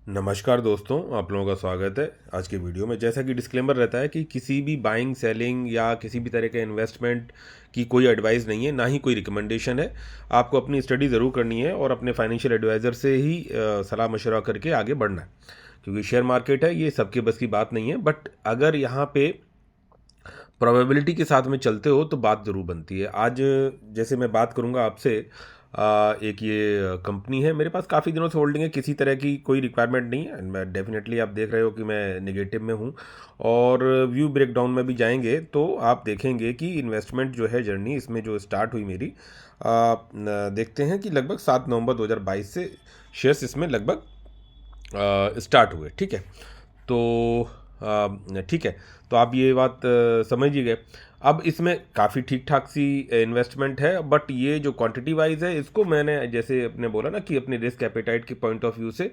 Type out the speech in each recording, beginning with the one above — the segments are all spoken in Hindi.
नमस्कार दोस्तों, आप लोगों का स्वागत है आज के वीडियो में। जैसा कि डिस्क्लेमर रहता है कि किसी भी बाइंग सेलिंग या किसी भी तरह के इन्वेस्टमेंट की कोई एडवाइस नहीं है, ना ही कोई रिकमेंडेशन है। आपको अपनी स्टडी ज़रूर करनी है और अपने फाइनेंशियल एडवाइज़र से ही सलाह मशवरा करके आगे बढ़ना है, क्योंकि शेयर मार्केट है, ये सबके बस की बात नहीं है। बट अगर यहाँ पे प्रोबेबिलिटी के साथ में चलते हो तो बात ज़रूर बनती है। आज जैसे मैं बात करूँगा आपसे, एक ये कंपनी है, मेरे पास काफ़ी दिनों से होल्डिंग है, किसी तरह की कोई रिक्वायरमेंट नहीं है। मैं डेफिनेटली, आप देख रहे हो कि मैं नेगेटिव में हूँ। और व्यू ब्रेकडाउन में भी जाएंगे तो आप देखेंगे कि इन्वेस्टमेंट जो है जर्नी इसमें जो स्टार्ट हुई मेरी, देखते हैं कि लगभग 7 नवंबर 2022 से शेयर्स इसमें लगभग स्टार्ट हुए। ठीक है, तो ठीक है, तो आप ये बात समझ ही गए। अब इसमें काफ़ी ठीक ठाक सी इन्वेस्टमेंट है, बट ये जो क्वांटिटी वाइज है, इसको मैंने जैसे अपने बोला ना कि अपने रिस्क एपेटाइट के पॉइंट ऑफ व्यू से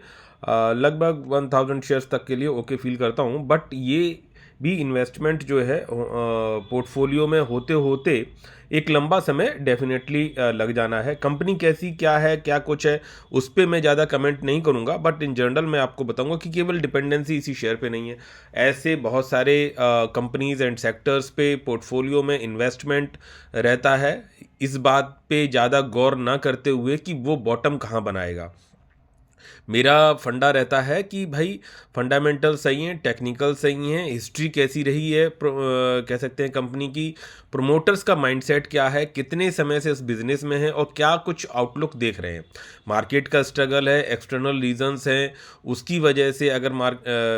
लगभग 1000 शेयर्स तक के लिए ओके फील करता हूँ। बट ये भी इन्वेस्टमेंट जो है पोर्टफोलियो में होते होते एक लंबा समय डेफिनेटली लग जाना है। कंपनी कैसी क्या है, क्या कुछ है, उस पर मैं ज़्यादा कमेंट नहीं करूँगा, बट इन जनरल मैं आपको बताऊँगा कि केवल डिपेंडेंसी इसी शेयर पे नहीं है। ऐसे बहुत सारे कंपनीज एंड सेक्टर्स पे पोर्टफोलियो में इन्वेस्टमेंट रहता है, इस बात पे ज़्यादा गौर ना करते हुए कि वो बॉटम कहाँ बनाएगा। मेरा फंडा रहता है कि भाई फंडामेंटल सही हैं, टेक्निकल सही हैं, हिस्ट्री कैसी रही है, कह सकते हैं कंपनी की, प्रोमोटर्स का माइंडसेट क्या है, कितने समय से इस बिज़नेस में है और क्या कुछ आउटलुक देख रहे हैं। मार्केट का स्ट्रगल है, एक्सटर्नल रीजंस हैं, उसकी वजह से अगर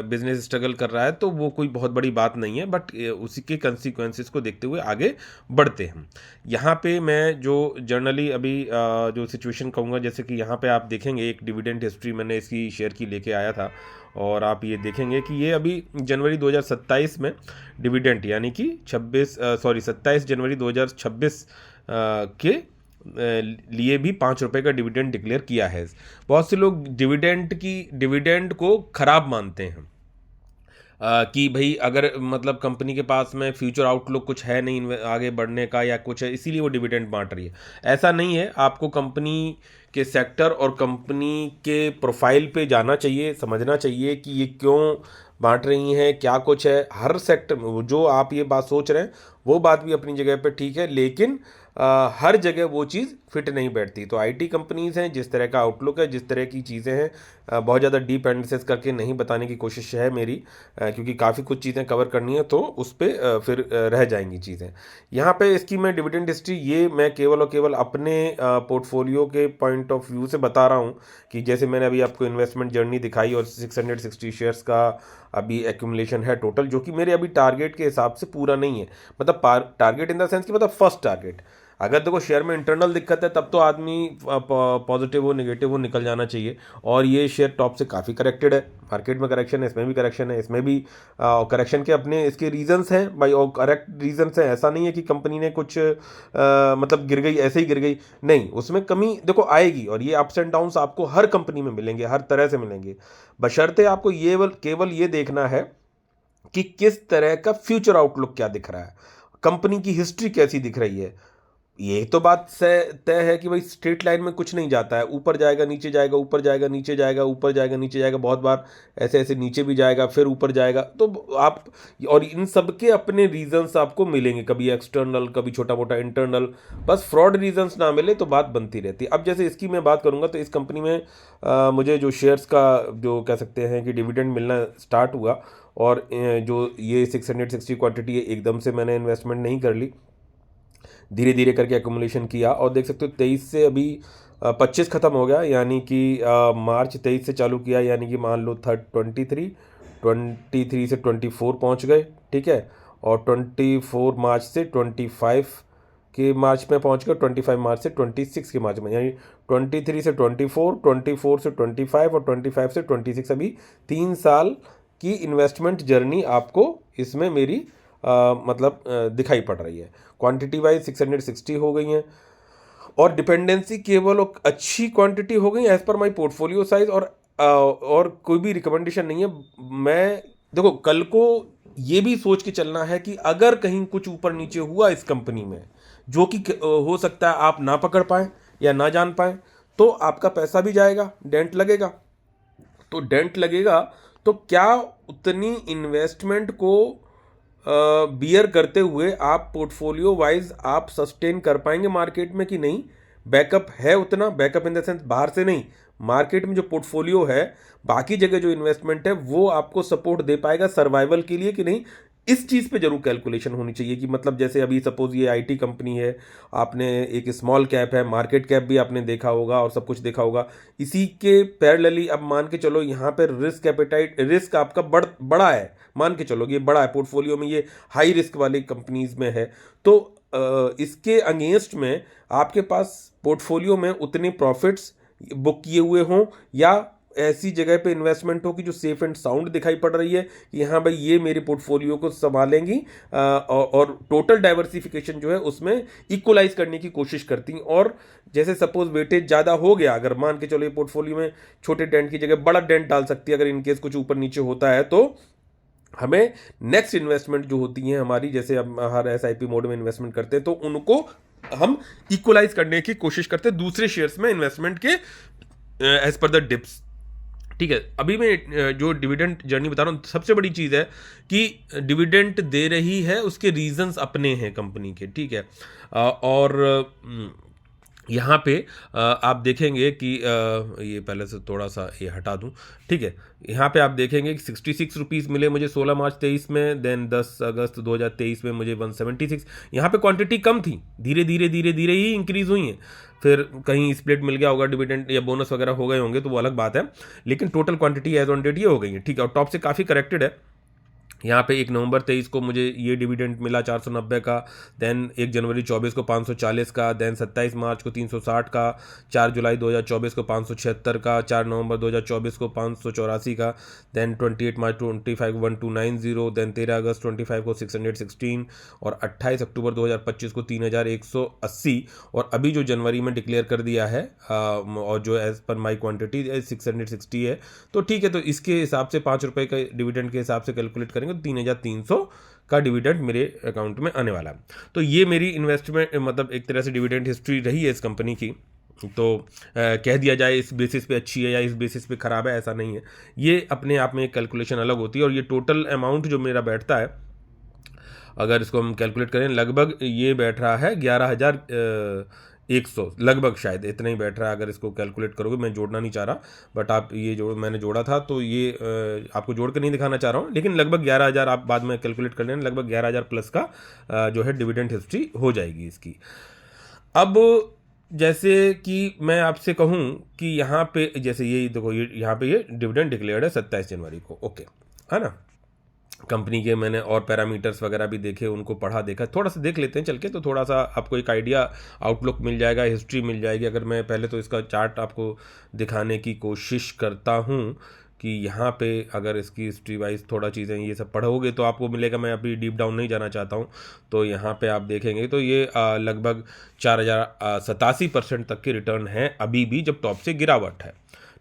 बिजनेस स्ट्रगल कर रहा है तो वो कोई बहुत बड़ी बात नहीं है, बट उसी के कंसिक्वेंसेस को देखते हुए आगे बढ़ते हैं। यहाँ पे मैं जो जर्नली अभी जो सिचुएशन कहूँगा, जैसे कि यहाँ पे आप देखेंगे एक डिविडेंड हिस्ट्री मैंने इसकी शेयर की लेके आया था, और आप ये देखेंगे कि ये अभी जनवरी 2027 में डिविडेंड यानी कि 27 जनवरी 2026 के लिए भी 5 रुपये का डिविडेंड डिक्लेयर किया है। बहुत से लोग डिविडेंड को खराब मानते हैं, कि भाई अगर मतलब कंपनी के पास में फ्यूचर आउटलुक कुछ है नहीं आगे बढ़ने का या कुछ है, इसीलिए वो डिविडेंड बांट रही है। ऐसा नहीं है, आपको कंपनी के सेक्टर और कंपनी के प्रोफाइल पे जाना चाहिए, समझना चाहिए कि ये क्यों बांट रही हैं, क्या कुछ है। हर सेक्टर में जो आप ये बात सोच रहे हैं वो बात भी अपनी जगह पे ठीक है, लेकिन हर जगह वो चीज़ फिट नहीं बैठती। तो आईटी कंपनीज़ हैं, जिस तरह का आउटलुक है, जिस तरह की चीज़ें हैं, बहुत ज़्यादा डीप एनालिसिस करके नहीं बताने की कोशिश है मेरी, क्योंकि काफ़ी कुछ चीज़ें कवर करनी है तो उस पर फिर रह जाएंगी चीज़ें। यहाँ पे इसकी मैं डिविडेंड हिस्ट्री ये मैं केवल और केवल अपने पोर्टफोलियो के पॉइंट ऑफ व्यू से बता रहा हूँ, कि जैसे मैंने अभी आपको इन्वेस्टमेंट जर्नी दिखाई और 660 शेयर्स का अभी एक्यूमुलेशन है टोटल, जो कि मेरे अभी टारगेट के हिसाब से पूरा नहीं है। मतलब टारगेट इन द सेंस कि मतलब फर्स्ट टारगेट, अगर देखो शेयर में इंटरनल दिक्कत है तब तो आदमी पॉजिटिव हो नेगेटिव हो निकल जाना चाहिए। और ये शेयर टॉप से काफ़ी करेक्टेड है, मार्केट में करेक्शन है, इसमें भी करेक्शन है, इसमें भी करेक्शन के अपने इसके रीजंस हैं भाई, और करेक्ट रीजंस हैं। ऐसा नहीं है कि कंपनी ने कुछ मतलब गिर गई, ऐसे ही गिर गई, नहीं, उसमें कमी देखो आएगी। और ये अप्स एंड डाउन्स आपको हर कंपनी में मिलेंगे, हर तरह से मिलेंगे, बशर्ते आपको ये केवल ये देखना है कि किस तरह का फ्यूचर आउटलुक क्या दिख रहा है, कंपनी की हिस्ट्री कैसी दिख रही है। ये तो बात से तय है कि भाई स्ट्रेट लाइन में कुछ नहीं जाता है, ऊपर जाएगा नीचे जाएगा, ऊपर जाएगा नीचे जाएगा, ऊपर जाएगा नीचे जाएगा, बहुत बार ऐसे ऐसे नीचे भी जाएगा फिर ऊपर जाएगा। तो आप, और इन सब के अपने रीजंस आपको मिलेंगे, कभी एक्सटर्नल कभी छोटा मोटा इंटरनल, बस फ्रॉड रीजंस ना मिले तो बात बनती रहती है। अब जैसे इसकी मैं बात करूंगा तो इस कंपनी में मुझे जो शेयर्स का जो कह सकते हैं कि डिविडेंड मिलना स्टार्ट हुआ, और जो ये 660 क्वांटिटी है, एकदम से मैंने इन्वेस्टमेंट नहीं कर ली, धीरे धीरे करके एकुमुलेशन किया। और देख सकते हो 23 से अभी 25 ख़त्म हो गया, यानी कि मार्च 23 से चालू किया, यानी कि मान लो 23 से 24 पहुंच गए। ठीक है, और 24 मार्च से 25 के मार्च में पहुंच गए, 25 मार्च से 26 के मार्च में, यानी 23 से 24, 24 से 25 और 25 से 26, अभी 3 साल की इन्वेस्टमेंट जर्नी आपको इसमें मेरी मतलब दिखाई पड़ रही है। क्वांटिटी वाइज 660 हो गई हैं, और डिपेंडेंसी केवल और अच्छी क्वांटिटी हो गई as per my portfolio size, और कोई भी रिकमेंडेशन नहीं है। मैं देखो कल को ये भी सोच के चलना है कि अगर कहीं कुछ ऊपर नीचे हुआ इस कंपनी में, जो कि हो सकता है आप ना पकड़ पाए या ना जान पाए, तो आपका पैसा भी जाएगा, डेंट लगेगा। तो डेंट लगेगा, तो क्या उतनी इन्वेस्टमेंट को बियर करते हुए आप पोर्टफोलियो वाइज आप सस्टेन कर पाएंगे मार्केट में कि नहीं? बैकअप है उतना? बैकअप इन द सेंस बाहर से नहीं, मार्केट में जो पोर्टफोलियो है, बाकी जगह जो इन्वेस्टमेंट है, वो आपको सपोर्ट दे पाएगा सर्वाइवल के लिए कि नहीं? इस चीज़ पे जरूर कैलकुलेशन होनी चाहिए कि मतलब जैसे अभी सपोज ये आईटी कंपनी है, आपने एक स्मॉल कैप है, मार्केट कैप भी आपने देखा होगा और सब कुछ देखा होगा, इसी के पैरेलली अब मान के चलो यहाँ पे रिस्क एपेटाइट, रिस्क आपका बड़ा है, मान के चलो ये बड़ा है पोर्टफोलियो में, ये हाई रिस्क वाली कंपनीज में है, तो इसके अगेंस्ट में आपके पास पोर्टफोलियो में उतने प्रॉफिट्स बुक किए हुए हों, या ऐसी जगह पे इन्वेस्टमेंट हो कि जो सेफ एंड साउंड दिखाई पड़ रही है कि हाँ भाई ये मेरे पोर्टफोलियो को संभालेंगी, और टोटल डाइवर्सिफिकेशन जो है उसमें इक्वलाइज करने की कोशिश करती हैं। और जैसे सपोज वेटेज ज़्यादा हो गया, अगर मान के चलो ये पोर्टफोलियो में छोटे डेंट की जगह बड़ा डेंट डाल सकती है अगर इनकेस कुछ ऊपर नीचे होता है, तो हमें नेक्स्ट इन्वेस्टमेंट जो होती हैं हमारी, जैसे हम हर एसआईपी मोड में इन्वेस्टमेंट करते हैं, तो उनको हम इक्वलाइज करने की कोशिश करते हैं दूसरे शेयर्स में इन्वेस्टमेंट के एज पर द डिप्स। ठीक है, अभी मैं जो डिविडेंड जर्नी बता रहा हूँ, सबसे बड़ी चीज़ है कि डिविडेंड दे रही है, उसके रीजंस अपने हैं कंपनी के। ठीक है, और यहाँ पे आप देखेंगे कि ये पहले से थोड़ा सा ये हटा दूँ। ठीक है, यहाँ पे आप देखेंगे कि 66 रुपीज़ मिले मुझे 16 मार्च 23 में, देन 10 अगस्त 2023 में मुझे 176। यहाँ पे क्वांटिटी कम थी, धीरे धीरे धीरे धीरे ही इंक्रीज़ हुई है। फिर कहीं स्प्लिट मिल गया होगा, डिविडेंड या बोनस वगैरह हो गए होंगे तो वो अलग बात है, लेकिन total quantity as on date ये हो गई है। ठीक है, और टॉप से काफ़ी करेक्टेड है। यहाँ पे 1 नवंबर 23 को मुझे ये डिविडेंड मिला 490 का, देन 1 जनवरी 24 को 540 का, देन 27 मार्च को 360 का, 4 जुलाई 2024 को 576 का, 4 नवंबर 2024 को 584 का, देन 28 मार्च 25 1290, देन 13 अगस्त 25 को 616, और 28 अक्टूबर 2025 को 3180, और अभी जो जनवरी में डिक्लेयर कर दिया है और जो एज पर माई क्वान्टिटी 660 है। तो ठीक है, तो इसके हिसाब से 5 रुपये का डिविडेंड के हिसाब से कैलकुलेट करेंगे तो 3300 का डिविडेंड मेरे अकाउंट में आने वाला है। तो ये मेरी इन्वेस्टमेंट मतलब एक तरह से डिविडेंड हिस्ट्री रही है इस कंपनी की। तो कह दिया जाए इस बेसिस पे अच्छी है या इस बेसिस पे ख़राब है, ऐसा नहीं है, ये अपने आप में एक कैलकुलेशन अलग होती है। और ये टोटल अमाउंट जो मेरा बैठता है, अगर इसको हम कैलकुलेट करें, लगभग ये बैठ रहा है 11,100, लगभग शायद इतना ही बैठ रहा है। अगर इसको कैलकुलेट करोगे, मैं जोड़ना नहीं चाह रहा, बट आप ये जो मैंने जोड़ा था तो ये आपको जोड़ कर नहीं दिखाना चाह रहा हूँ, लेकिन लगभग 11,000 आप बाद में कैलकुलेट कर लेना, लगभग 11,000 प्लस का जो है डिविडेंड हिस्ट्री हो जाएगी इसकी। अब जैसे कि मैं आपसे कहूँ कि यहाँ पे जैसे ये देखो, ये यहाँ पे ये डिविडेंड डिक्लेयर्ड है 27 जनवरी को, ओके है ना। कंपनी के मैंने और पैरामीटर्स वगैरह भी देखे, उनको पढ़ा देखा, थोड़ा सा देख लेते हैं चल के, तो थोड़ा सा आपको एक आइडिया आउटलुक मिल जाएगा, हिस्ट्री मिल जाएगी। अगर मैं पहले तो इसका चार्ट आपको दिखाने की कोशिश करता हूँ कि यहाँ पे अगर इसकी हिस्ट्री वाइज थोड़ा चीज़ें ये सब पढ़ोगे तो आपको मिलेगा। मैं अभी डीप डाउन नहीं जाना चाहता हूँ। तो यहाँ पे आप देखेंगे तो ये लगभग 4,087% तक के रिटर्न है अभी भी, जब टॉप से गिरावट है।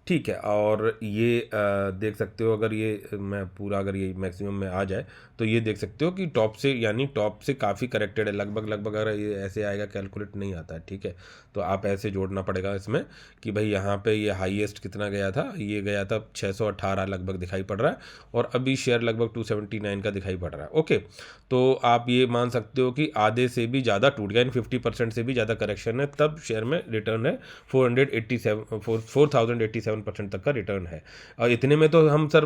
ठीक है, और ये देख सकते हो, अगर ये मैं पूरा अगर ये मैक्सिमम में आ जाए तो ये देख सकते हो कि टॉप से, यानी टॉप से काफ़ी करेक्टेड है लगभग। अगर ये ऐसे आएगा, कैलकुलेट नहीं आता है, ठीक है, तो आप ऐसे जोड़ना पड़ेगा इसमें कि भाई यहाँ पे ये हाईएस्ट कितना गया था, ये गया था 618 लगभग दिखाई पड़ रहा है, और अभी शेयर लगभग 279 का दिखाई पड़ रहा है। ओके, तो आप ये मान सकते हो कि आधे से भी ज़्यादा टूट गया, इन 50% से भी ज़्यादा करेक्शन है, तब शेयर में रिटर्न है 4,087% तक का रिटर्न है। और इतने में तो हम सर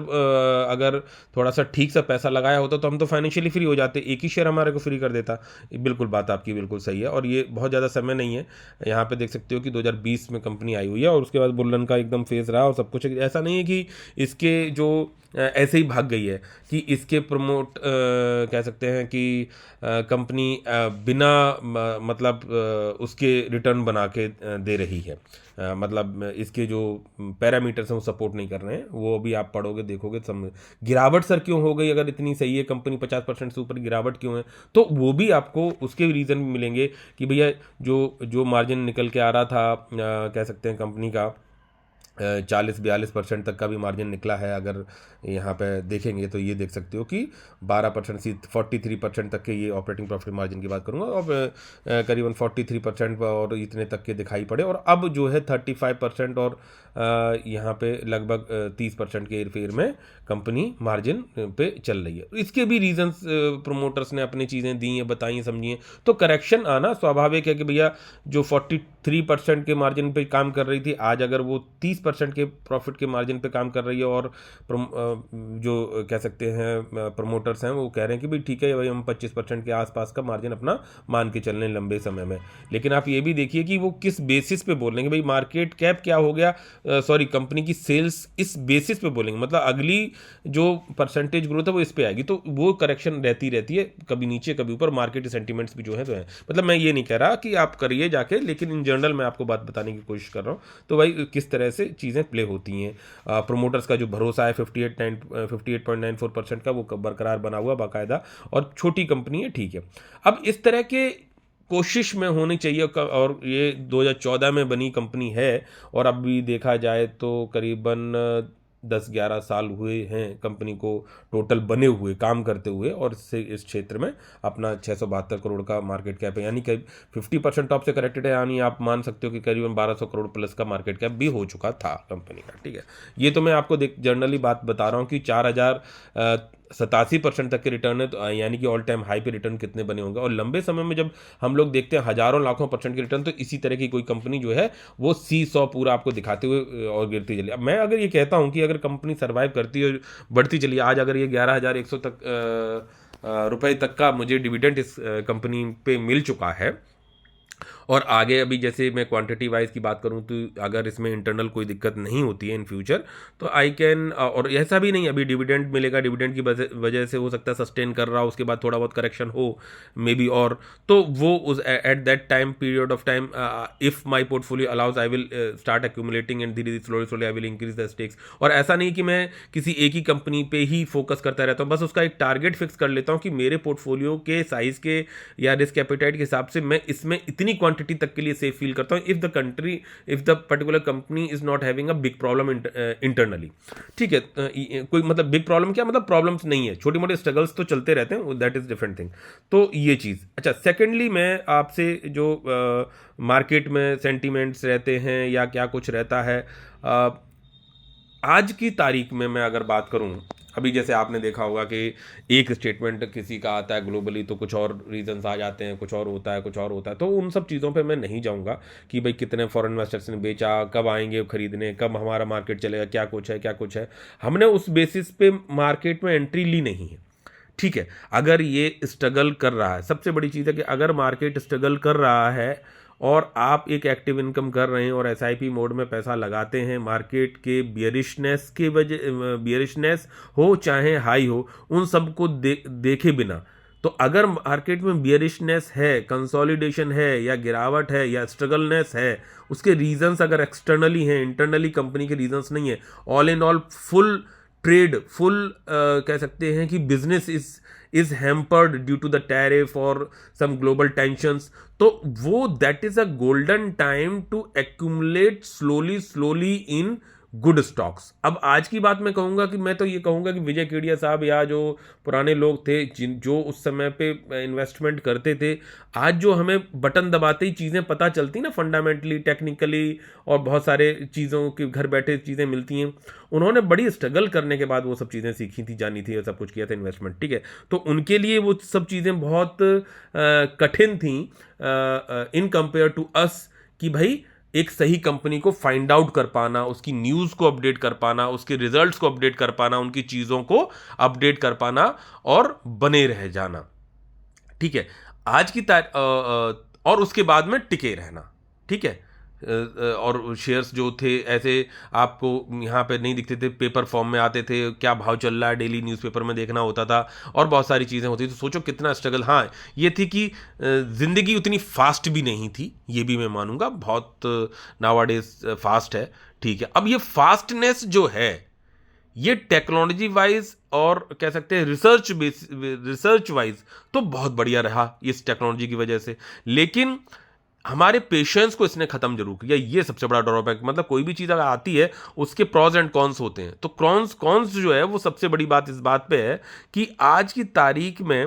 अगर थोड़ा सा ठीक सा पैसा लगाया होता तो हम तो फाइनेंशियली फ्री हो जाते, एक ही शेयर हमारे को फ्री कर देता। बिल्कुल बात आपकी बिल्कुल सही है, और ये बहुत ज़्यादा समय नहीं है। यहाँ पे देख सकते हो कि 2020 में कंपनी आई हुई है, और उसके बाद बुल्लन का एकदम फेज रहा और सब कुछ। ऐसा नहीं है कि इसके जो ऐसे ही भाग गई है, कि इसके प्रमोट कह सकते हैं कि कंपनी बिना मतलब उसके रिटर्न बना के दे रही है, मतलब इसके जो पैरामीटर्स हैं वो सपोर्ट नहीं कर रहे हैं। वो भी आप पढ़ोगे देखोगे समझ, गिरावट सर क्यों हो गई, अगर इतनी सही है कंपनी 50% से ऊपर गिरावट क्यों है, तो वो भी आपको उसके रीज़न भी मिलेंगे कि भैया जो मार्जिन निकल के आ रहा था कह सकते हैं कंपनी का 40-42% तक का भी मार्जिन निकला है। अगर यहाँ पे देखेंगे तो ये देख सकते हो कि 12% से 43% तक के, ये ऑपरेटिंग प्रॉफिट मार्जिन की बात करूँगा, और करीबन 43% और इतने तक के दिखाई पड़े। और अब जो है 35% और यहाँ पे लगभग 30% के हेरफेर में कंपनी मार्जिन पे चल रही है। इसके भी रीजंस प्रोमोटर्स ने अपनी चीज़ें दी हैं, बताई हैं, समझी हैं। तो करेक्शन आना स्वाभाविक है कि भैया जो 43% के मार्जिन पे काम कर रही थी, आज अगर वो 30% के प्रॉफिट के मार्जिन पे काम कर रही है, और जो कह सकते हैं प्रमोटर्स हैं वो कह रहे हैं कि भाई ठीक है भाई, हम 25% के आसपास का मार्जिन अपना मान के चल रहे हैं लंबे समय में। लेकिन आप ये भी देखिए कि वो किस बेसिस पे बोल रहे हैं कि भाई मार्केट कैप क्या हो गया, सॉरी कंपनी की सेल्स, इस बेसिस पे बोलेंगे, मतलब अगली जो परसेंटेज ग्रोथ है वो इस पे आएगी। तो वो करेक्शन रहती है, कभी नीचे कभी ऊपर, मार्केट सेंटीमेंट्स भी जो है तो है। मतलब मैं ये नहीं कह रहा कि आप करिए जाके, लेकिन इन जनरल मैं आपको बात बताने की कोशिश कर रहा हूँ। तो भाई किस तरह से चीज़ें प्ले होती हैं। प्रोमोटर्स का जो भरोसा है 58.94% का, वो बरकरार बना हुआ बाकायदा, और छोटी कंपनी है, ठीक है। अब इस तरह के कोशिश में होनी चाहिए, और ये 2014 में बनी कंपनी है, और अब भी देखा जाए तो करीबन 10-11 साल हुए हैं कंपनी को टोटल बने हुए, काम करते हुए, और इससे इस क्षेत्र में अपना 672 करोड़ का मार्केट कैप है, यानी कि 50% टॉप से करेक्टेड है, यानी आप मान सकते हो कि करीबन 1200 करोड़ प्लस का मार्केट कैप भी हो चुका था कंपनी का, ठीक है। ये तो मैं आपको जनरली बात बता रहा हूँ कि 4087% तक के रिटर्न है, तो यानी कि ऑल टाइम हाई पे रिटर्न कितने बने होंगे। और लंबे समय में जब हम लोग देखते हैं हजारों लाखों % के रिटर्न, तो इसी तरह की कोई कंपनी जो है वो C100 पूरा आपको दिखाते हुए और गिरती चली। अब मैं अगर ये कहता हूँ कि अगर कंपनी सर्वाइव करती है, बढ़ती चली, आज अगर ये 11,100 तक रुपए तक का मुझे डिविडेंड इस कंपनी पे मिल चुका है, और आगे अभी जैसे मैं क्वांटिटी वाइज की बात करूं तो अगर इसमें इंटरनल कोई दिक्कत नहीं होती है इन फ्यूचर, तो आई कैन, और ऐसा भी नहीं अभी डिविडेंड मिलेगा, डिविडेंड की वजह से हो सकता है सस्टेन कर रहा हो, उसके बाद थोड़ा बहुत करेक्शन हो मे बी, और तो वो उस at that time period of time if my portfolio allows I will start accumulating and धीरे धीरे slowly I will increase the stakes. और ऐसा नहीं कि मैं किसी एक ही कंपनी पे ही फोकस करता रहता हूँ, बस उसका एक टारगेट फिक्स कर लेता हूँ कि मेरे पोर्टफोलियो के साइज के या रिस्क एपेटाइट के हिसाब से मैं इसमें इतनी क्वांटिटी तक के लिए सेफ फील करता हूं, if the particular company is not having a big problem internally, ठीक है। कोई मतलब बिग प्रॉब्लम क्या, मतलब प्रॉब्लम्स नहीं है, छोटी मोटे स्ट्रगल्स तो चलते रहते हैं, दैट इज डिफरेंट थिंग। तो ये चीज अच्छा। सेकेंडली मैं आपसे जो मार्केट में सेंटीमेंट्स रहते हैं या क्या कुछ रहता है, आज की तारीख में मैं अगर बात करूं, अभी जैसे आपने देखा होगा कि एक स्टेटमेंट किसी का आता है ग्लोबली तो कुछ और रीजंस आ जाते हैं, कुछ और होता है, कुछ और होता है। तो उन सब चीज़ों पे मैं नहीं जाऊंगा कि भाई कितने फॉरेन इन्वेस्टर्स ने बेचा, कब आएंगे खरीदने, कब हमारा मार्केट चलेगा, क्या कुछ है क्या कुछ है। हमने उस बेसिस पे मार्केट में एंट्री ली नहीं है, ठीक है। अगर ये स्ट्रगल कर रहा है, सबसे बड़ी चीज़ है कि अगर मार्केट स्ट्रगल कर रहा है और आप एक एक्टिव इनकम कर रहे हैं और एसआईपी मोड में पैसा लगाते हैं, मार्केट के बियरिशनेस के वजह, बियरिशनेस हो चाहे हाई हो, उन सब को देखे बिना, तो अगर मार्केट में बियरिशनेस है, कंसोलिडेशन है, या गिरावट है, या स्ट्रगलनेस है, उसके रीजंस अगर एक्सटर्नली हैं, इंटरनली कंपनी के रीजंस नहीं है, all in all full trade, full कह सकते हैं कि business is hampered due to the tariff और सम ग्लोबल टेंशंस, तो वो that is a golden time to accumulate slowly in good stocks. अब आज की बात मैं कहूंगा कि मैं तो ये कहूंगा कि विजय केडिया साहब या जो पुराने लोग थे जो उस समय पे इन्वेस्टमेंट करते थे, आज जो हमें बटन दबाते ही चीज़ें पता चलती ना, फंडामेंटली, टेक्निकली, और बहुत सारे चीज़ों की घर बैठे चीज़ें मिलती हैं, उन्होंने बड़ी स्ट्रगल करने के बाद वो सब चीज़ें सीखी थी, जानी थी और सब कुछ किया था इन्वेस्टमेंट, ठीक है। तो उनके लिए वो सब चीज़ें बहुत कठिन थी इन कंपेयर टू अस, कि भाई एक सही कंपनी को फाइंड आउट कर पाना, उसकी न्यूज़ को अपडेट कर पाना, उसके रिजल्ट्स को अपडेट कर पाना, उनकी चीज़ों को अपडेट कर पाना और बने रह जाना, ठीक है। आज की और उसके बाद में टिके रहना, ठीक है। और शेयर्स जो थे ऐसे आपको यहाँ पे नहीं दिखते थे, पेपर फॉर्म में आते थे, क्या भाव चल रहा है डेली न्यूज़पेपर में देखना होता था, और बहुत सारी चीज़ें होती थी। तो सोचो कितना स्ट्रगल। हाँ, ये थी कि ज़िंदगी उतनी फास्ट भी नहीं थी, ये भी मैं मानूंगा, बहुत नाउअडेज फास्ट है, ठीक है। अब ये फास्टनेस जो है, ये टेक्नोलॉजी वाइज और कह सकते हैं रिसर्च वाइज तो बहुत बढ़िया रहा इस टेक्नोलॉजी की वजह से, लेकिन हमारे पेशेंस को इसने खत्म जरूर किया, ये सबसे बड़ा ड्रॉबैक। मतलब कोई भी चीज़ अगर आती है उसके प्रॉज एंड कॉन्स होते हैं, तो कॉन्स कॉन्स जो है वो सबसे बड़ी बात इस बात पे है कि आज की तारीख में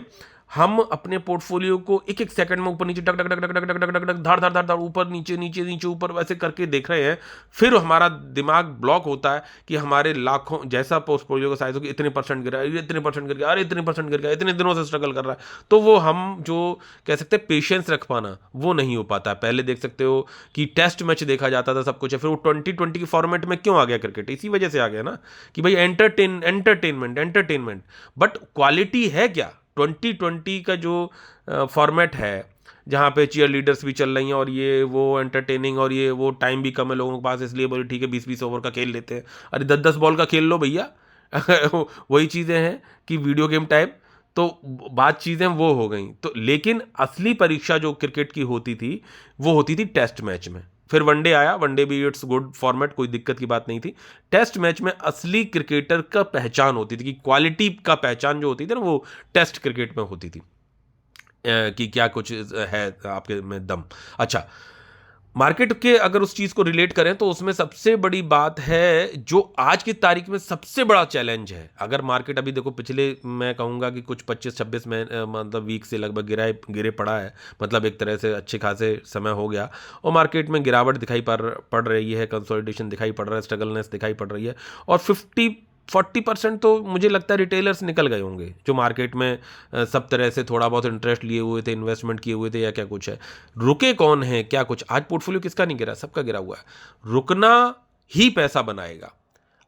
हम अपने पोर्टफोलियो को एक एक सेकंड में ऊपर नीचे टक टक टक टक टक टक टक टक टक धार धार धार धार ऊपर नीचे नीचे नीचे ऊपर वैसे करके देख रहे हैं। फिर हमारा दिमाग ब्लॉक होता है कि हमारे लाखों जैसा पोर्टफोलियो का साइज हो कि इतने परसेंट गिरा, ये इतने परसेंट गिर गया, अरे इतने परसेंट गिर गया, इतने दिनों से स्ट्रगल कर रहा है। तो वो हम जो कह सकते हैं पेशेंस रख पाना वो नहीं हो पाता। पहले देख सकते हो कि टेस्ट मैच देखा जाता था सब कुछ है, फिर वो 2020 के फॉर्मेट में क्यों आ गया क्रिकेट? इसी वजह से आ गया ना कि भाई एंटरटेनमेंट एंटरटेनमेंट, बट क्वालिटी है क्या? 2020 का जो फॉर्मेट है जहाँ पे चीयर लीडर्स भी चल रही हैं और ये वो एंटरटेनिंग और ये वो, टाइम भी कम है लोगों के पास, इसलिए बोले ठीक है 20-20 ओवर का खेल लेते हैं। अरे 10-10 बॉल का खेल लो भैया। वही चीज़ें हैं कि वीडियो गेम टाइप, तो बात चीज़ें वो हो गई। तो लेकिन असली परीक्षा जो क्रिकेट की होती थी वो होती थी टेस्ट मैच में। फिर वनडे आया, वनडे भी इट्स गुड फॉर्मेट, कोई दिक्कत की बात नहीं थी। टेस्ट मैच में असली क्रिकेटर का पहचान होती थी कि क्वालिटी का पहचान जो होती थी ना वो टेस्ट क्रिकेट में होती थी कि क्या कुछ है आपके में दम। अच्छा, मार्केट के अगर उस चीज़ को रिलेट करें तो उसमें सबसे बड़ी बात है जो आज की तारीख में सबसे बड़ा चैलेंज है। अगर मार्केट अभी देखो पिछले मैं कहूँगा कि कुछ 25-26 में मतलब वीक से लगभग गिरे पड़ा है, मतलब एक तरह से अच्छे खासे समय हो गया और मार्केट में गिरावट दिखाई पड़ रही है, कंसोलिडेशन दिखाई पड़ रहा है, स्ट्रगलनेस दिखाई पड़ रही है। और 40% तो मुझे लगता है रिटेलर्स निकल गए होंगे जो मार्केट में सब तरह से थोड़ा बहुत इंटरेस्ट लिए हुए थे, इन्वेस्टमेंट किए हुए थे या क्या कुछ है। रुके कौन है, क्या कुछ? आज पोर्टफोलियो किसका नहीं गिरा? सबका गिरा हुआ है। रुकना ही पैसा बनाएगा।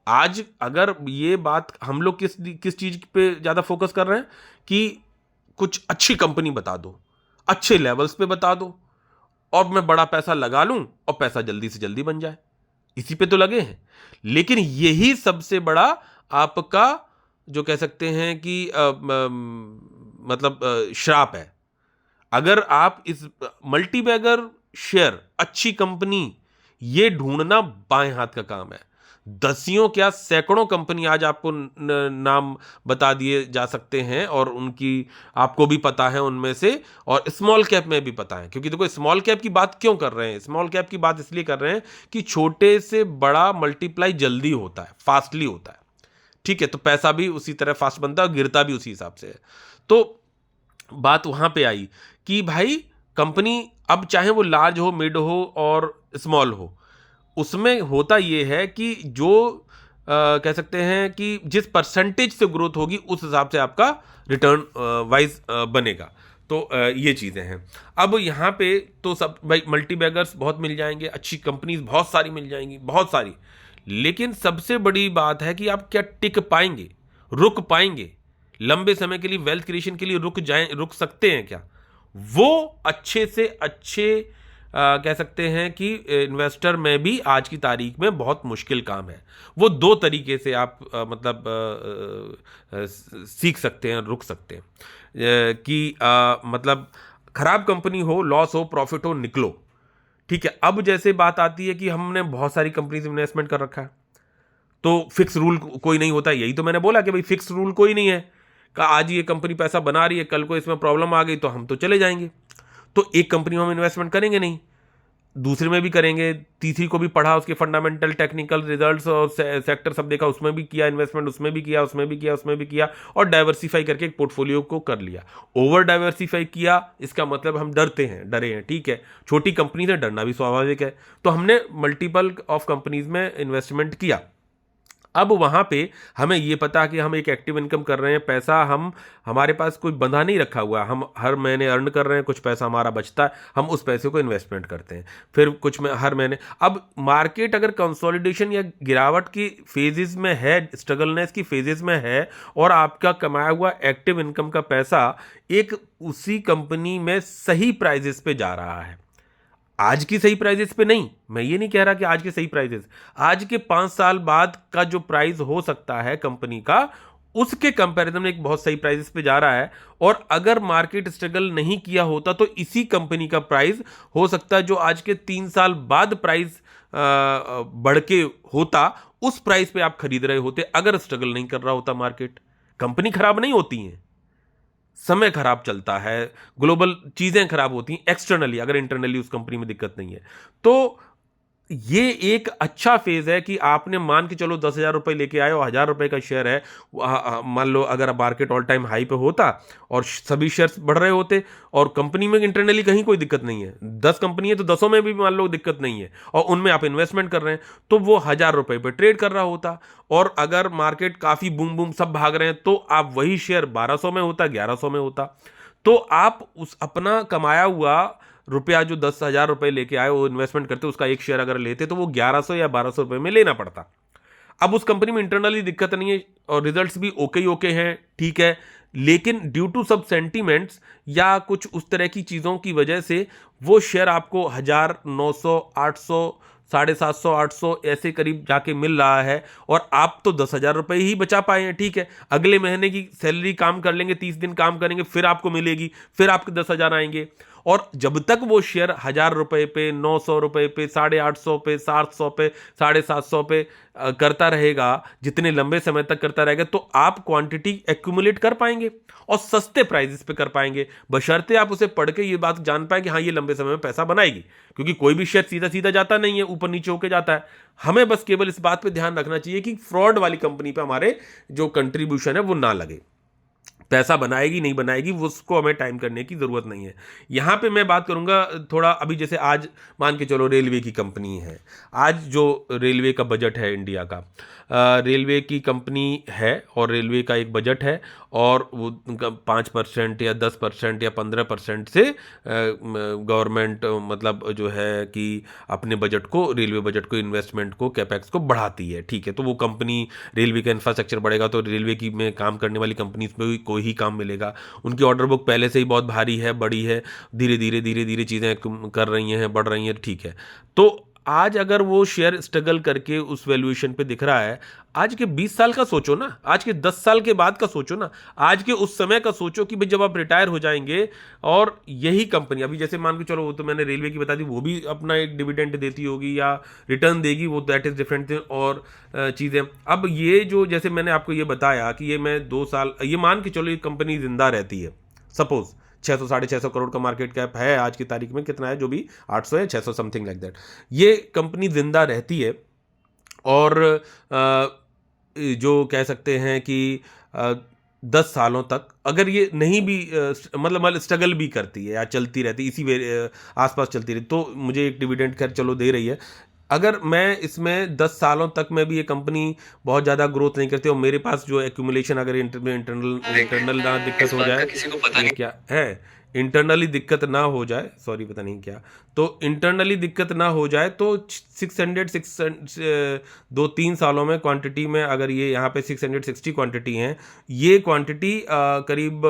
आज अगर ये बात हम लोग किस चीज़ पे ज़्यादा फोकस कर रहे हैं कि कुछ अच्छी कंपनी बता दो, अच्छे लेवल्स पे बता दो और मैं बड़ा पैसा लगा लूं और पैसा जल्दी से जल्दी बन जाए, इसी पे तो लगे हैं। लेकिन यही सबसे बड़ा आपका जो कह सकते हैं कि मतलब श्राप है। अगर आप इस मल्टी बैगर शेयर, अच्छी कंपनी, ये ढूंढना बाएं हाथ का काम है। दसियों क्या सैकड़ों कंपनी आज आपको नाम बता दिए जा सकते हैं और उनकी आपको भी पता है उनमें से, और स्मॉल कैप में भी पता है। क्योंकि देखो स्मॉल कैप की बात क्यों कर रहे हैं? स्मॉल कैप की बात इसलिए कर रहे हैं कि छोटे से बड़ा मल्टीप्लाई जल्दी होता है, फास्टली होता है। ठीक है, तो पैसा भी उसी तरह फास्ट बनता है और गिरता भी उसी हिसाब से है। तो बात वहां पे आई कि भाई कंपनी अब चाहे वो लार्ज हो, मिड हो और स्मॉल हो, उसमें होता ये है कि जो कह सकते हैं कि जिस परसेंटेज से ग्रोथ होगी उस हिसाब से आपका रिटर्न वाइज बनेगा। तो ये चीज़ें हैं। अब यहाँ पे तो सब भाई मल्टी बैगर्स बहुत मिल जाएंगे, अच्छी कंपनीज बहुत सारी मिल जाएंगी, बहुत सारी। लेकिन सबसे बड़ी बात है कि आप क्या टिक पाएंगे, रुक पाएंगे लंबे समय के लिए, वेल्थ क्रिएशन के लिए रुक सकते हैं क्या? वो अच्छे से अच्छे कह सकते हैं कि इन्वेस्टर में भी आज की तारीख में बहुत मुश्किल काम है। वो दो तरीके से आप मतलब सीख सकते हैं, रुक सकते हैं कि मतलब खराब कंपनी हो, लॉस हो, प्रॉफिट हो, निकलो। ठीक है, अब जैसे बात आती है कि हमने बहुत सारी कंपनीज इन्वेस्टमेंट कर रखा है तो फिक्स रूल कोई नहीं होता। यही तो मैंने बोला कि भाई फिक्स रूल कोई नहीं है कि आज ये कंपनी पैसा बना रही है, कल को इसमें प्रॉब्लम आ गई तो हम तो चले जाएंगे। तो एक कंपनी में हम इन्वेस्टमेंट करेंगे नहीं, दूसरे में भी करेंगे, तीसरी को भी पढ़ा, उसके फंडामेंटल टेक्निकल रिजल्ट्स और सेक्टर सब देखा, उसमें भी किया इन्वेस्टमेंट, उसमें भी किया, उसमें भी किया, उसमें भी किया, और डाइवर्सिफाई करके एक पोर्टफोलियो को कर लिया। ओवर डाइवर्सिफाई किया इसका मतलब हम डरे हैं। ठीक है, छोटी कंपनी से डरना भी स्वाभाविक है। तो हमने मल्टीपल ऑफ कंपनीज में इन्वेस्टमेंट किया। अब वहाँ पे हमें ये पता कि हम एक एक्टिव इनकम कर रहे हैं, पैसा हमारे पास कोई बंधा नहीं रखा हुआ है, हम हर महीने अर्न कर रहे हैं, कुछ पैसा हमारा बचता है, हम उस पैसे को इन्वेस्टमेंट करते हैं, फिर कुछ में हर महीने। अब मार्केट अगर कंसोलिडेशन या गिरावट की फेजेस में है, स्ट्रगलनेस की फेजेस में है, और आपका कमाया हुआ एक्टिव इनकम का पैसा एक उसी कंपनी में सही प्राइजेस पे जा रहा है, आज की सही प्राइजेस पे नहीं, मैं ये नहीं कह रहा कि आज के सही प्राइजेस, आज के 5 साल बाद का जो प्राइस हो सकता है कंपनी का, उसके कंपैरिजन में एक बहुत सही प्राइसेस पे जा रहा है। और अगर मार्केट स्ट्रगल नहीं किया होता तो इसी कंपनी का प्राइस हो सकता है जो आज के 3 साल बाद प्राइस बढ़ के होता, उस प्राइस पे आप खरीद रहे होते अगर स्ट्रगल नहीं कर रहा होता मार्केट। कंपनी खराब नहीं होती है, समय खराब चलता है, ग्लोबल चीज़ें खराब होती हैं एक्सटर्नली, अगर इंटरनली उस कंपनी में दिक्कत नहीं है, तो ये एक अच्छा फेज है कि आपने मान के चलो 10,000 रुपये लेके आए और 1,000 रुपये का शेयर है। मान लो अगर मार्केट ऑल टाइम हाई पे होता और सभी शेयर्स बढ़ रहे होते और कंपनी में इंटरनली कहीं कोई दिक्कत नहीं है, 10 कंपनी है तो 10 में भी मान लो दिक्कत नहीं है और उनमें आप इन्वेस्टमेंट कर रहे हैं, तो वो 1,000 रुपये पे ट्रेड कर रहा होता। और अगर मार्केट काफी बूम बूम सब भाग रहे हैं तो आप वही शेयर 1,200 में होता, 1,100 में होता। तो आप उस अपना कमाया हुआ रुपया जो 10,000 रुपये लेके आए वो इन्वेस्टमेंट करते, उसका एक शेयर अगर लेते तो वो 1,100 या 1,200 रुपये में लेना पड़ता। अब उस कंपनी में इंटरनली दिक्कत नहीं है और रिजल्ट्स भी ओके ही ओके हैं, ठीक है, लेकिन ड्यू टू सब सेंटीमेंट्स या कुछ उस तरह की चीज़ों की वजह से वो शेयर आपको 1,000, 900, 800, 750, 800 ऐसे करीब जाके मिल रहा है और आप तो 10,000 रुपये ही बचा पाए हैं। ठीक है, अगले महीने की सैलरी काम कर लेंगे, 30 दिन काम करेंगे, फिर आपको मिलेगी, फिर आपके 10,000 आएंगे। और जब तक वो शेयर 1,000 रुपये पे, 900 रुपये पे, 850 पे, 700 पे, 750 पे करता रहेगा, जितने लंबे समय तक करता रहेगा, तो आप क्वांटिटी एक्यूमुलेट कर पाएंगे और सस्ते प्राइसेस पे कर पाएंगे, बशर्ते आप उसे पढ़ के ये बात जान पाए कि हाँ ये लंबे समय में पैसा बनाएगी। क्योंकि कोई भी शेयर सीधा सीधा जाता नहीं है, ऊपर नीचे होके जाता है। हमें बस केवल इस बात पे ध्यान रखना चाहिए कि फ्रॉड वाली कंपनी पे हमारे जो कंट्रीब्यूशन है वो ना लगे। पैसा बनाएगी नहीं बनाएगी उसको हमें टाइम करने की ज़रूरत नहीं है। यहाँ पे मैं बात करूँगा थोड़ा, अभी जैसे आज मान के चलो रेलवे की कंपनी है, आज जो रेलवे का बजट है इंडिया का, रेलवे की कंपनी है और रेलवे का एक बजट है और वो 5% या 10% या 15% से गवर्नमेंट मतलब जो है कि अपने बजट को, रेलवे बजट को, इन्वेस्टमेंट को, कैपेक्स को बढ़ाती है। ठीक है, तो वो कंपनी, रेलवे का इंफ्रास्ट्रक्चर बढ़ेगा तो रेलवे की में काम करने वाली कंपनीज में भी कोई ही काम मिलेगा। उनकी ऑर्डर बुक पहले से ही बहुत भारी है, बड़ी है, धीरे धीरे चीज़ें कर रही हैं, बढ़ रही हैं। ठीक है, तो आज अगर वो शेयर स्ट्रगल करके उस वैल्यूएशन पे दिख रहा है, आज के 20 साल का सोचो ना, आज के 10 साल के बाद का सोचो ना, आज के उस समय का सोचो कि भाई जब आप रिटायर हो जाएंगे और यही कंपनी, अभी जैसे मान के चलो वो तो मैंने रेलवे की बता दी, वो भी अपना एक डिविडेंड देती होगी या रिटर्न देगी, वो दैट इज डिफरेंट थिंग। और चीज़ें, अब ये जो जैसे मैंने आपको ये बताया कि ये मैं 2 साल, ये मान के चलो ये कंपनी जिंदा रहती है, सपोज 600 650 करोड़ का मार्केट कैप है आज की तारीख में, कितना है जो भी 800 है, 600 समथिंग लाइक दैट, ये कंपनी जिंदा रहती है और जो कह सकते हैं कि 10 सालों तक अगर ये नहीं भी मतलब स्ट्रगल भी करती है या चलती रहती इसी आसपास चलती रहती, तो मुझे एक डिविडेंड खैर चलो दे रही है। अगर मैं इसमें 10 सालों तक में भी ये कंपनी बहुत ज़्यादा ग्रोथ नहीं करती और मेरे पास जो एक्यूमुलेशन, अगर इंटरनल ना दिक्कत हो जाए, ये क्या है, इंटरनली दिक्कत ना हो जाए, सॉरी पता नहीं क्या, तो इंटरनली दिक्कत ना हो जाए तो 600 2-3 सालों में क्वांटिटी में, अगर ये यहाँ पे 660 क्वांटिटी हैं, ये क्वांटिटी करीब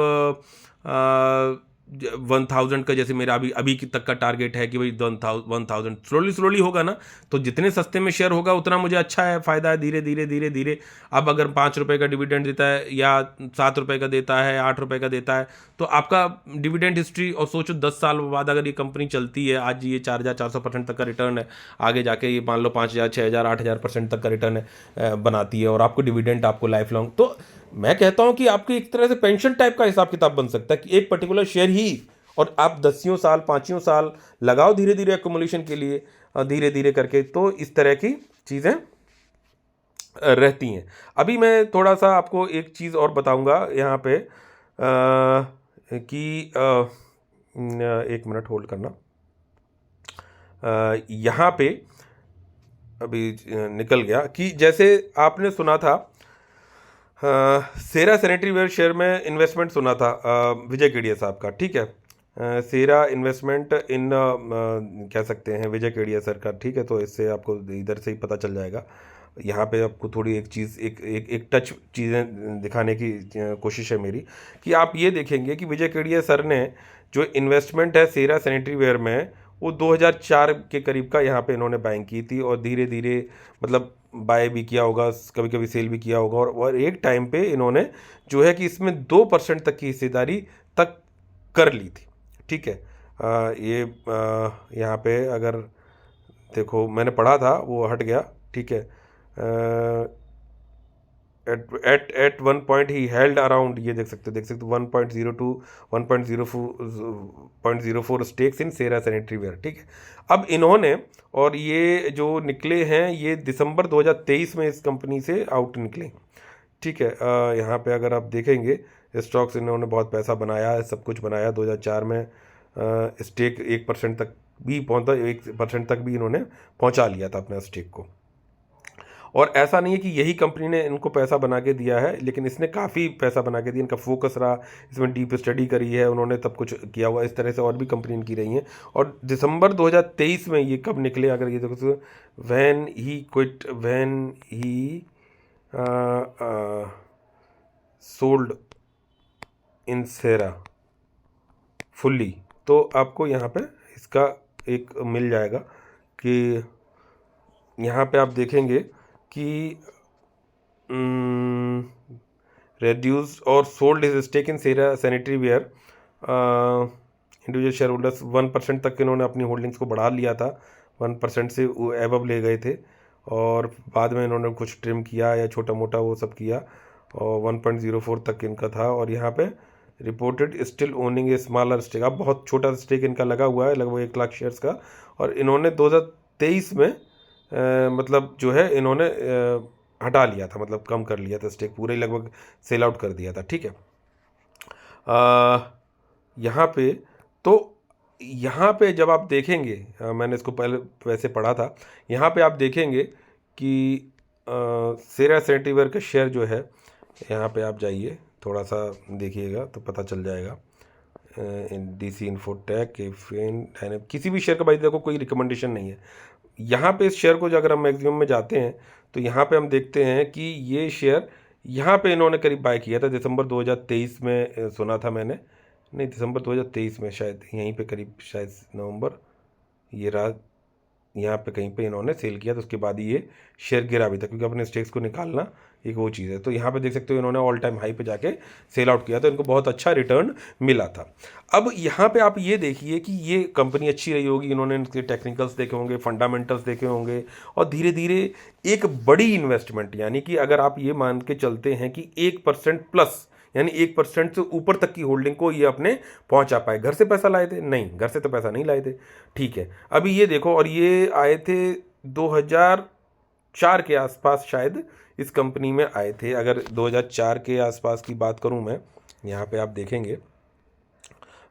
1,000 का, जैसे मेरा अभी अभी तक का टारगेट है कि भाई 1,000 स्लोली होगा ना, तो जितने सस्ते में शेयर होगा उतना मुझे अच्छा है, फायदा है, धीरे धीरे। अब अगर 5 रुपए का डिविडेंड देता है या 7 रुपए का देता है, 8 रुपए का देता है, तो आपका डिविडेंड हिस्ट्री, और सोचो 10 साल बाद अगर ये कंपनी चलती है, आज ये 4,400% तक का रिटर्न है, आगे जाके ये मान लो 5,000, 6,000, 8,000% तक का रिटर्न बनाती है और आपको डिविडेंड आपको लाइफ लॉन्ग, तो मैं कहता हूं कि आपकी एक तरह से पेंशन टाइप का हिसाब किताब बन सकता है कि एक पर्टिकुलर शेयर ही, और आप 10 साल 5 साल लगाओ धीरे धीरे एक्युमुलेशन के लिए, धीरे धीरे करके, तो इस तरह की चीज़ें रहती हैं। अभी मैं थोड़ा सा आपको एक चीज़ और बताऊंगा यहाँ पे कि एक मिनट होल्ड करना, यहाँ पे अभी निकल गया कि जैसे आपने सुना था सेरा सैनिटरी वेयर शेयर में इन्वेस्टमेंट सुना था विजय केडिया साहब का, ठीक है, सेरा इन्वेस्टमेंट इन कह सकते हैं विजय केडिया सर का, ठीक है, तो इससे आपको इधर से ही पता चल जाएगा। यहाँ पे आपको थोड़ी एक चीज़, एक टच चीज़ें दिखाने की कोशिश है मेरी, कि आप ये देखेंगे कि विजय केडिया सर ने जो इन्वेस्टमेंट है सेरा सैनिटरी वेयर में, वो 2004 के करीब का यहाँ पे इन्होंने बाइंग की थी और धीरे धीरे मतलब बाय भी किया होगा, कभी कभी सेल भी किया होगा, और एक टाइम पे इन्होंने जो है कि इसमें 2% तक की हिस्सेदारी तक कर ली थी। ठीक है, ये यहाँ पे अगर देखो मैंने पढ़ा था वो हट गया, ठीक है, at one point he held around, ये देख सकते हो 1.02 1.04 stakes in Cera sanitary ware. ठीक है, अब इन्होंने, और ये जो निकले हैं ये दिसंबर 2023 में इस कंपनी से आउट निकले। ठीक है, यहाँ पे अगर आप देखेंगे स्टॉक्स, इन्होंने बहुत पैसा बनाया है, सब कुछ बनाया। 2004 में स्टेक 1% तक भी पहुँचा, 1% तक भी इन्होंने पहुँचा लिया था अपना स्टेक को। और ऐसा नहीं है कि यही कंपनी ने इनको पैसा बना के दिया है, लेकिन इसने काफ़ी पैसा बना के दिया, इनका फोकस रहा, इसमें डीप स्टडी करी है उन्होंने, तब कुछ किया हुआ। इस तरह से और भी कंपनी इनकी रही हैं। और दिसंबर 2023 में ये कब निकले, अगर ये देखो, when he sold in Cera fully, तो आपको यहाँ पे इसका एक मिल जाएगा कि यहाँ पे आप देखेंगे कि रेड्यूस और sold his stake in Cera sanitary ware, individual shareholders 1% तक इन्होंने अपनी होल्डिंग्स को बढ़ा लिया था, 1% से एबव ले गए थे, और बाद में इन्होंने कुछ ट्रिम किया या छोटा मोटा वो सब किया, और 1.04 तक इनका था। और यहाँ पे reported still owning a smaller stake, अब बहुत छोटा स्टेक इनका लगा हुआ है, लगभग 1 लाख शेयर्स का। और इन्होंने 2023 में मतलब जो है इन्होंने हटा लिया था, मतलब कम कर लिया था स्टेक, पूरे ही लगभग सेल आउट कर दिया था। ठीक है, यहाँ पे तो यहाँ पे जब आप देखेंगे, मैंने इसको पहले वैसे पढ़ा था, यहाँ पे आप देखेंगे कि सेरा सैनिटरी वेयर का शेयर जो है, यहाँ पे आप जाइए थोड़ा सा देखिएगा तो पता चल जाएगा। DC इन्फोटेक, किसी भी शेयर का भाई देखो कोई रिकमेंडेशन नहीं है। यहाँ पे इस शेयर को जो अगर हम मैक्सिमम में जाते हैं तो यहाँ पे हम देखते हैं कि ये शेयर यहाँ पे इन्होंने करीब बाय किया था दिसंबर 2023 में, सुना था मैंने, नहीं दिसंबर 2023 में शायद, यहीं पे करीब शायद नवंबर, ये रहा, यहाँ पे कहीं पे इन्होंने सेल किया, तो उसके बाद ही ये शेयर गिरा भी था, क्योंकि अपने स्टेक्स को निकालना एक वो चीज़ है। तो यहाँ पे देख सकते हो इन्होंने ऑल टाइम हाई पे जाके सेल आउट किया, तो इनको बहुत अच्छा रिटर्न मिला था। अब यहाँ पे आप ये देखिए कि ये कंपनी अच्छी रही होगी, इन्होंने इनके टेक्निकल्स देखे होंगे, फंडामेंटल्स देखे होंगे, और धीरे धीरे एक बड़ी इन्वेस्टमेंट, यानी कि अगर आप ये मान के चलते हैं कि 1% प्लस, यानी 1% से ऊपर तक की होल्डिंग को ये अपने पहुंचा पाए। घर से पैसा लाए थे? नहीं, घर से तो पैसा नहीं लाए थे। ठीक है, अभी ये देखो, और ये आए थे 2004 के आसपास शायद इस कंपनी में आए थे। अगर 2004 के आसपास की बात करूं मैं, यहाँ पे आप देखेंगे,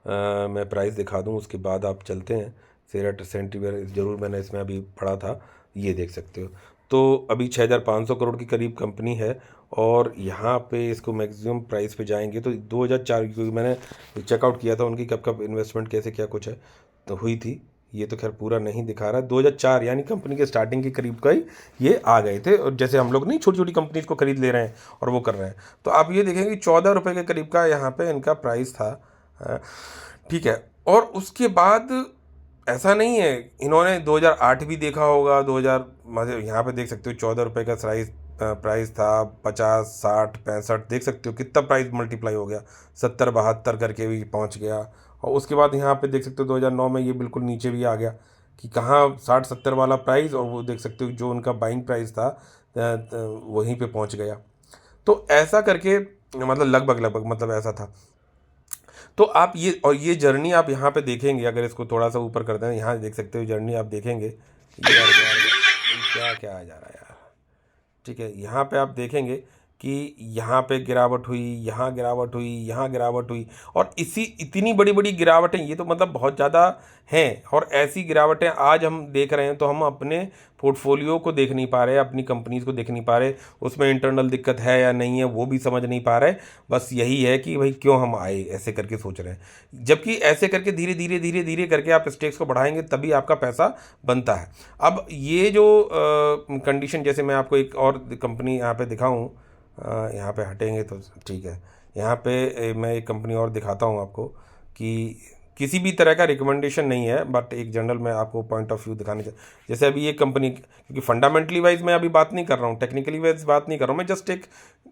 मैं प्राइस दिखा दूं उसके बाद आप चलते हैं। सेरा सैनिटरी वेयर जरूर मैंने इसमें अभी पढ़ा था, ये देख सकते हो। तो अभी 6500 करोड़ की करीब कंपनी है, और यहाँ पे इसको मैक्सिमम प्राइस पे जाएंगे तो 2004, क्योंकि मैंने चेकआउट किया था उनकी कब कब इन्वेस्टमेंट कैसे क्या कुछ है तो हुई थी, ये तो खैर पूरा नहीं दिखा रहा है। 2004 यानी कंपनी के स्टार्टिंग के करीब का ही ये आ गए थे, और जैसे हम लोग नहीं छोटी छोटी कंपनीज को खरीद ले रहे हैं और वो कर रहे हैं, तो आप ये देखेंगे 14 रुपये के करीब का यहाँ पे इनका प्राइस था। ठीक है, और उसके बाद ऐसा नहीं है, इन्होंने 2008 भी देखा होगा, 2000 यहाँ पे देख सकते हो 14 रुपये का प्राइस था, 50, 60, 65, देख सकते हो कितना प्राइस मल्टीप्लाई हो गया, 70, 72 करके भी पहुँच गया। और उसके बाद यहाँ पे देख सकते हो 2009 में ये बिल्कुल नीचे भी आ गया, कि कहाँ 60-70 वाला प्राइस, और वो देख सकते हो जो उनका बाइंग प्राइस था वहीं पे पहुँच गया। तो ऐसा करके मतलब लगभग मतलब ऐसा था। तो आप ये, और ये जर्नी आप यहाँ पे देखेंगे, अगर इसको थोड़ा सा ऊपर कर दें, यहाँ देख सकते हो जर्नी आप देखेंगे, यार क्या क्या आ जा रहा है यार। ठीक है, यहाँ पे आप देखेंगे कि यहाँ पे गिरावट हुई, यहाँ गिरावट हुई, यहाँ गिरावट हुई, और इतनी बड़ी बड़ी गिरावटें, ये तो मतलब बहुत ज़्यादा हैं। और ऐसी गिरावटें आज हम देख रहे हैं तो हम अपने पोर्टफोलियो को देख नहीं पा रहे, अपनी कंपनीज़ को देख नहीं पा रहे, उसमें इंटरनल दिक्कत है या नहीं है वो भी समझ नहीं पा रहे। बस यही है कि भाई क्यों हम आए, ऐसे करके सोच रहे हैं। जबकि ऐसे करके धीरे धीरे धीरे धीरे करके आप स्टेक्स को बढ़ाएंगे तभी आपका पैसा बनता है। अब ये जो कंडीशन, जैसे मैं आपको एक और कंपनी यहाँ पे दिखाऊँ, यहाँ पे हटेंगे तो ठीक है, यहाँ पे मैं एक कंपनी और दिखाता हूँ आपको, कि किसी भी तरह का रिकमेंडेशन नहीं है, बट एक जनरल मैं आपको पॉइंट ऑफ व्यू दिखाने चाहिए। जैसे अभी ये कंपनी, क्योंकि फंडामेंटली वाइज मैं अभी बात नहीं कर रहा हूँ, टेक्निकली वाइज बात नहीं कर रहा हूँ मैं, जस्ट एक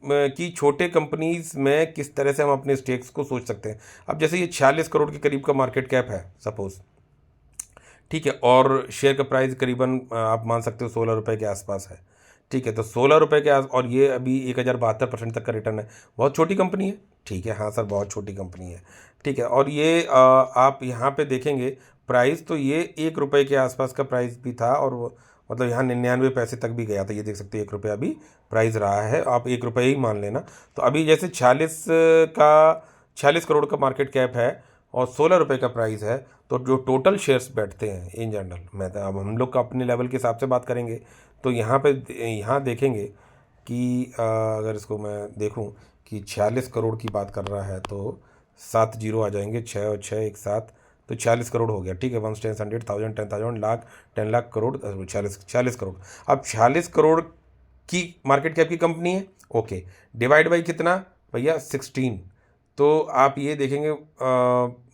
कि छोटे कंपनीज में किस तरह से हम अपने स्टेक्स को सोच सकते हैं। अब जैसे ये 46 करोड़ के करीब का मार्केट कैप है सपोज, ठीक है, और शेयर का प्राइस करीबन आप मान सकते हो 16 रुपये के आसपास है। ठीक है। तो 16 रुपये के आस, और ये अभी 1072% तक का रिटर्न है। बहुत छोटी कंपनी है, ठीक है, हाँ सर बहुत छोटी कंपनी है, ठीक है। और ये आप यहाँ पे देखेंगे प्राइस, तो ये 1 रुपये के आसपास का प्राइस भी था, और वो मतलब यहाँ 99 पैसे तक भी गया था। ये देख सकते हैं 1 रुपये अभी प्राइस रहा है, आप 1 रुपये ही मान लेना। तो अभी जैसे 46 करोड़ का मार्केट कैप है और 16 रुपये का प्राइस है, तो जो टोटल शेयर्स बैठते हैं इन जनरल, मैं तो अब हम लोग का अपने लेवल के हिसाब से बात करेंगे, तो यहाँ देखेंगे कि अगर इसको मैं देखूँ कि 46 करोड़ की बात कर रहा है, तो 7 जीरो आ जाएंगे, 6 और 6 एक साथ, तो 46 करोड़ हो गया, ठीक है। 1 10 100 1000 10,000 लाख 10 लाख करोड़, 46 करोड़। अब 46 करोड़ की मार्केट कैप की कंपनी है, ओके, डिवाइड बाई कितना भैया 16, तो आप ये देखेंगे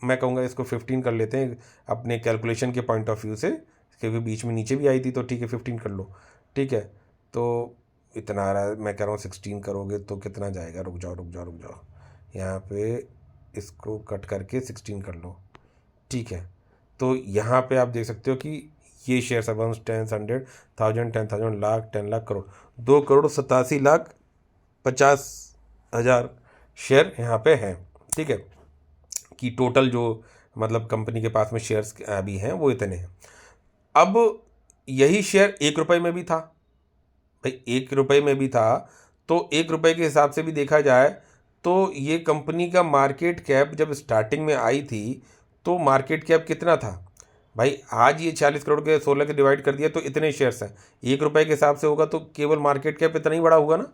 मैं कहूँगा इसको 15 कर लेते हैं अपने कैलकुलेशन के पॉइंट ऑफ व्यू से, क्योंकि बीच में नीचे भी आई थी, तो ठीक है 15 कर लो, ठीक है। तो इतना आ रहा है, मैं कह रहा हूँ 16 करोगे तो कितना जाएगा, रुक जाओ, यहाँ पे इसको कट करके 16 कर लो, ठीक है। तो यहाँ पे आप देख सकते हो कि ये शेयर है 1 10 100 1000 10,000 लाख 10 लाख करोड़, 2,87,50,000 शेयर यहाँ पे हैं, ठीक है, कि टोटल जो मतलब कंपनी के पास में शेयर्स अभी हैं वो इतने हैं। अब यही शेयर 1 रुपये में भी था भाई, 1 रुपये में भी था, तो 1 रुपये के हिसाब से भी देखा जाए तो ये कंपनी का मार्केट कैप जब स्टार्टिंग में आई थी तो मार्केट कैप कितना था भाई, आज ये 40 करोड़ के 16 के डिवाइड कर दिया तो इतने शेयर्स हैं, 1 रुपये के हिसाब से होगा तो केवल मार्केट कैप इतना ही बड़ा होगा ना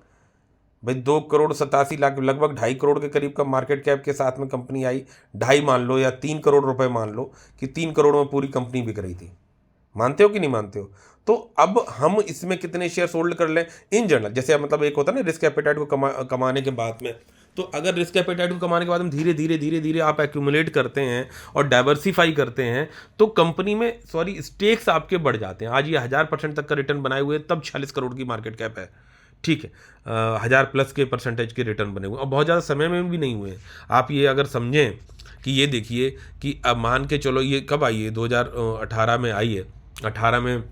भाई। 2,87,00,000 लगभग 2.5 करोड़ के करीब का मार्केट कैप के साथ में कंपनी आई, 2.5 मान लो या 3 करोड़ रुपए मान लो कि 3 करोड़ में पूरी कंपनी बिक रही थी, मानते हो कि नहीं मानते हो। तो अब हम इसमें कितने शेयर होल्ड कर लें इन जनरल, जैसे मतलब एक होता है ना रिस्क एपेटाइट को कमाने के बाद में, तो अगर रिस्क एपेटाइट को कमाने के बाद हम धीरे धीरे आप एक्यूमुलेट करते हैं और डाइवर्सिफाई करते हैं तो कंपनी में स्टेक्स आपके बढ़ जाते हैं। आज ये 1000% तक का रिटर्न बनाए हुए तब 46 करोड़ की मार्केट कैप है, ठीक है। 1000+ के परसेंटेज के रिटर्न बने हुए और बहुत ज़्यादा समय में भी नहीं हुए हैं। आप ये अगर समझें कि ये देखिए कि अब मान के चलो ये कब आई है, 2018 में आई है, 18 में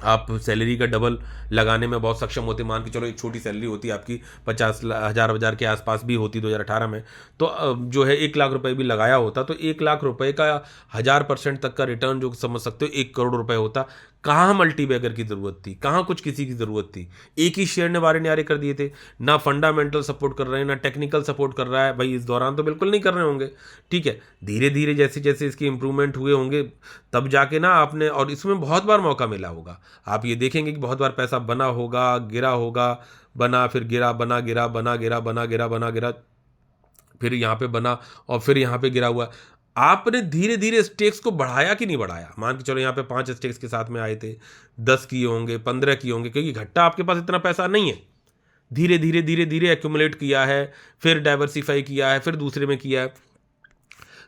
आप सैलरी का डबल लगाने में बहुत सक्षम होते। मान के चलो एक छोटी सैलरी होती आपकी 50,000 के आसपास भी होती 2018 में, तो जो है 1 लाख रुपए भी लगाया होता तो 1 लाख रुपए का 1000% तक का रिटर्न जो समझ सकते हो 1 करोड़ रुपए होता। कहाँ मल्टीबैगर की ज़रूरत थी, कहाँ कुछ किसी की ज़रूरत थी, एक ही शेयर ने बारे न्यारे कर दिए थे, ना फंडामेंटल सपोर्ट कर रहे हैं ना टेक्निकल सपोर्ट कर रहा है भाई, इस दौरान तो बिल्कुल नहीं कर रहे होंगे, ठीक है। धीरे धीरे जैसे जैसे इसकी इंप्रूवमेंट हुए होंगे तब जाके ना आपने, और इसमें बहुत बार मौका मिला होगा, आप ये देखेंगे कि बहुत बार पैसा बना होगा, गिरा होगा, बना फिर गिरा, बना गिरा, बना गिरा, बना गिरा, बना गिरा, फिर यहाँ पे बना और फिर यहाँ पे गिरा हुआ। आपने धीरे धीरे स्टेक्स को बढ़ाया कि नहीं बढ़ाया, मान के चलो यहाँ पे 5 स्टेक्स के साथ में आए थे, 10 किए होंगे, 15 किए होंगे, क्योंकि घट्टा आपके पास इतना पैसा नहीं है। धीरे धीरे एक्यूमुलेट किया है, फिर डाइवर्सिफाई किया है, फिर दूसरे में किया है।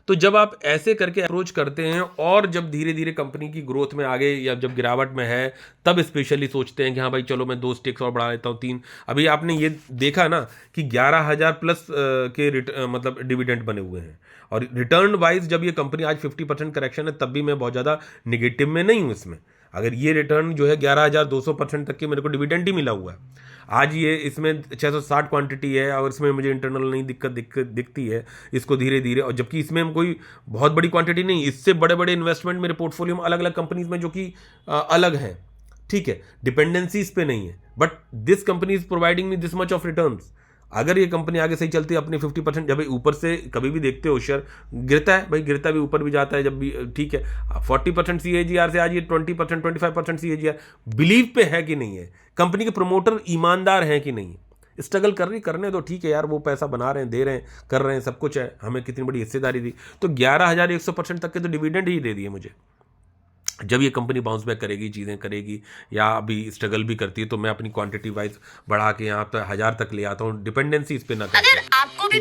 तो जब आप ऐसे करके अप्रोच करते हैं और जब धीरे धीरे कंपनी की ग्रोथ में आगे या जब गिरावट में है तब स्पेशली सोचते हैं कि हाँ भाई चलो मैं 2 स्टेक्स और बढ़ा लेता हूँ, 3। अभी आपने ये देखा ना कि 11,000+ के मतलब डिविडेंड बने हुए हैं, और रिटर्न वाइज जब ये कंपनी आज 50% करेक्शन है तब भी मैं बहुत ज़्यादा निगेटिव में नहीं हूँ इसमें। अगर ये रिटर्न जो है 11,200% तक के मेरे को डिविडेंड ही मिला हुआ है। आज ये इसमें 660 क्वांटिटी है और इसमें मुझे इंटरनल नहीं दिखती है इसको धीरे धीरे, और जबकि इसमें कोई बहुत बड़ी क्वांटिटी नहीं, इससे बड़े बड़े इन्वेस्टमेंट मेरे पोर्टफोलियो में अलग अलग कंपनीज में जो कि अलग हैं, ठीक है, डिपेंडेंसी इस पे नहीं है, but this company is providing me this much of returns. अगर ये कंपनी आगे सही चलती है अपने 50%, जब ऊपर से कभी भी देखते हो शेयर गिरता है भाई, गिरता भी ऊपर भी जाता है जब भी, ठीक है। 40% CAGR से आज ये 20% 25% CAGR बिलीव पे है कि नहीं है, कंपनी के प्रमोटर ईमानदार हैं कि नहीं, स्ट्रगल करने दो, ठीक है यार, वो पैसा बना रहे हैं, दे रहे हैं, कर रहे हैं, सब कुछ है, हमें कितनी बड़ी हिस्सेदारी दी, तो 11,100% तक के तो डिविडेंड ही दे दिए मुझे। जब ये कंपनी बाउंस बैक करेगी, चीज़ें करेगी या अभी स्ट्रगल भी करती है तो मैं अपनी क्वांटिटी वाइज बढ़ा के यहाँ तक 1000 तक ले आता हूँ, डिपेंडेंसी इस पे ना करते हुए, आपको भी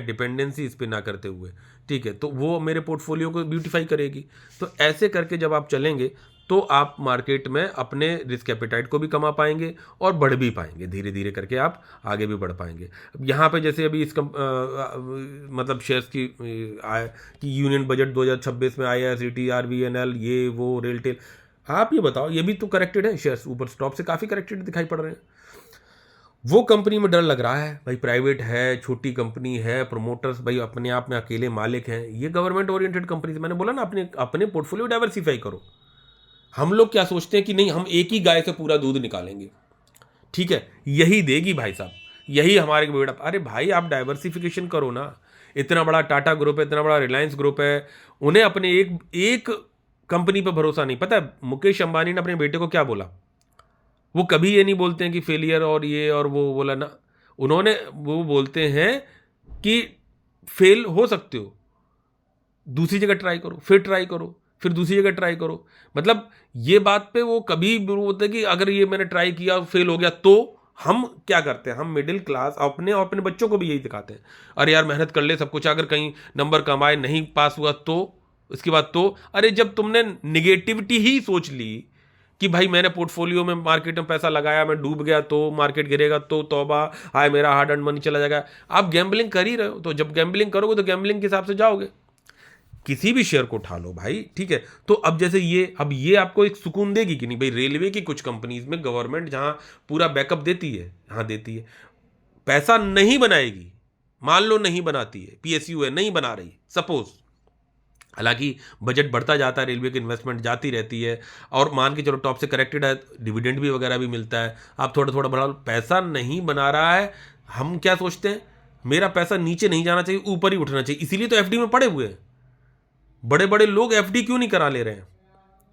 डिपेंडेंसी इस पे ना करते हुए, ठीक है। तो वो मेरे पोर्टफोलियो को ब्यूटीफाई करेगी। तो ऐसे करके जब आप चलेंगे तो आप मार्केट में अपने रिस्क एपेटाइट को भी कमा पाएंगे और बढ़ भी पाएंगे, धीरे धीरे करके आप आगे भी बढ़ पाएंगे। यहाँ पे जैसे अभी इसका मतलब शेयर्स की कि यूनियन बजट 2026 में आया, CTR VNL ये वो रेलटेल, आप ये बताओ, ये भी तो करेक्टेड है, शेयर्स ऊपर टॉप से काफ़ी करेक्टेड दिखाई पड़ रहे हैं। वो कंपनी में डर लग रहा है भाई, प्राइवेट है, छोटी कंपनी है, प्रोमोटर्स भाई अपने आप में अकेले मालिक हैं। ये गवर्नमेंट ओरिएंटेड कंपनी, मैंने बोला ना, अपने अपने पोर्टफोलियो डाइवर्सिफाई करो। हम लोग क्या सोचते हैं कि नहीं, हम एक ही गाय से पूरा दूध निकालेंगे, ठीक है, यही देगी भाई साहब, यही हमारे बेटा। अरे भाई आप डाइवर्सिफिकेशन करो ना। इतना बड़ा टाटा ग्रुप है, इतना बड़ा रिलायंस ग्रुप है, उन्हें अपने एक एक कंपनी पर भरोसा नहीं। पता है मुकेश अंबानी ने अपने बेटे को क्या बोला? वो कभी ये नहीं बोलते हैं कि फेलियर और ये और वो बोला ना, उन्होंने वो बोलते हैं कि फेल हो सकते हो, दूसरी जगह ट्राई करो, फिर ट्राई करो, फिर दूसरी जगह ट्राई करो। मतलब ये बात पे वो कभी बोलते कि अगर ये मैंने ट्राई किया फेल हो गया तो। हम क्या करते हैं, हम मिडिल क्लास अपने और अपने बच्चों को भी यही सिखाते हैं, अरे यार मेहनत कर ले सब कुछ, अगर कहीं नंबर कम आए, नहीं पास हुआ तो इसके बाद तो। अरे जब तुमने निगेटिविटी ही सोच ली कि भाई मैंने पोर्टफोलियो में मार्केट में पैसा लगाया, मैं डूब गया तो, मार्केट गिरेगा तो तौबा, हाय मेरा हार्ड अर्न मनी चला जाएगा, आप गैम्बलिंग कर ही रहे हो। तो जब गैम्बलिंग करोगे तो गैम्बलिंग के हिसाब से जाओगे। किसी भी शेयर को उठा लो भाई, ठीक है। तो अब जैसे अब ये आपको एक सुकून देगी कि नहीं भाई, रेलवे की कुछ कंपनीज में गवर्नमेंट जहां पूरा बैकअप देती है, हाँ देती है, पैसा नहीं बनाएगी, मान लो नहीं बनाती है, पीएसयू है नहीं बना रही सपोज, हालांकि बजट बढ़ता जाता है, रेलवे की इन्वेस्टमेंट जाती रहती है, और मान के चलो टॉप से करेक्टेड है, डिविडेंड भी वगैरह भी मिलता है, आप थोड़ा थोड़ा बढ़ा लो, पैसा नहीं बना रहा है। हम क्या सोचते हैं, मेरा पैसा नीचे नहीं जाना चाहिए, ऊपर ही उठना चाहिए, इसीलिए तो एफडी में पड़े हुए हैं। बड़े बड़े लोग एफडी क्यों नहीं करा ले रहे हैं?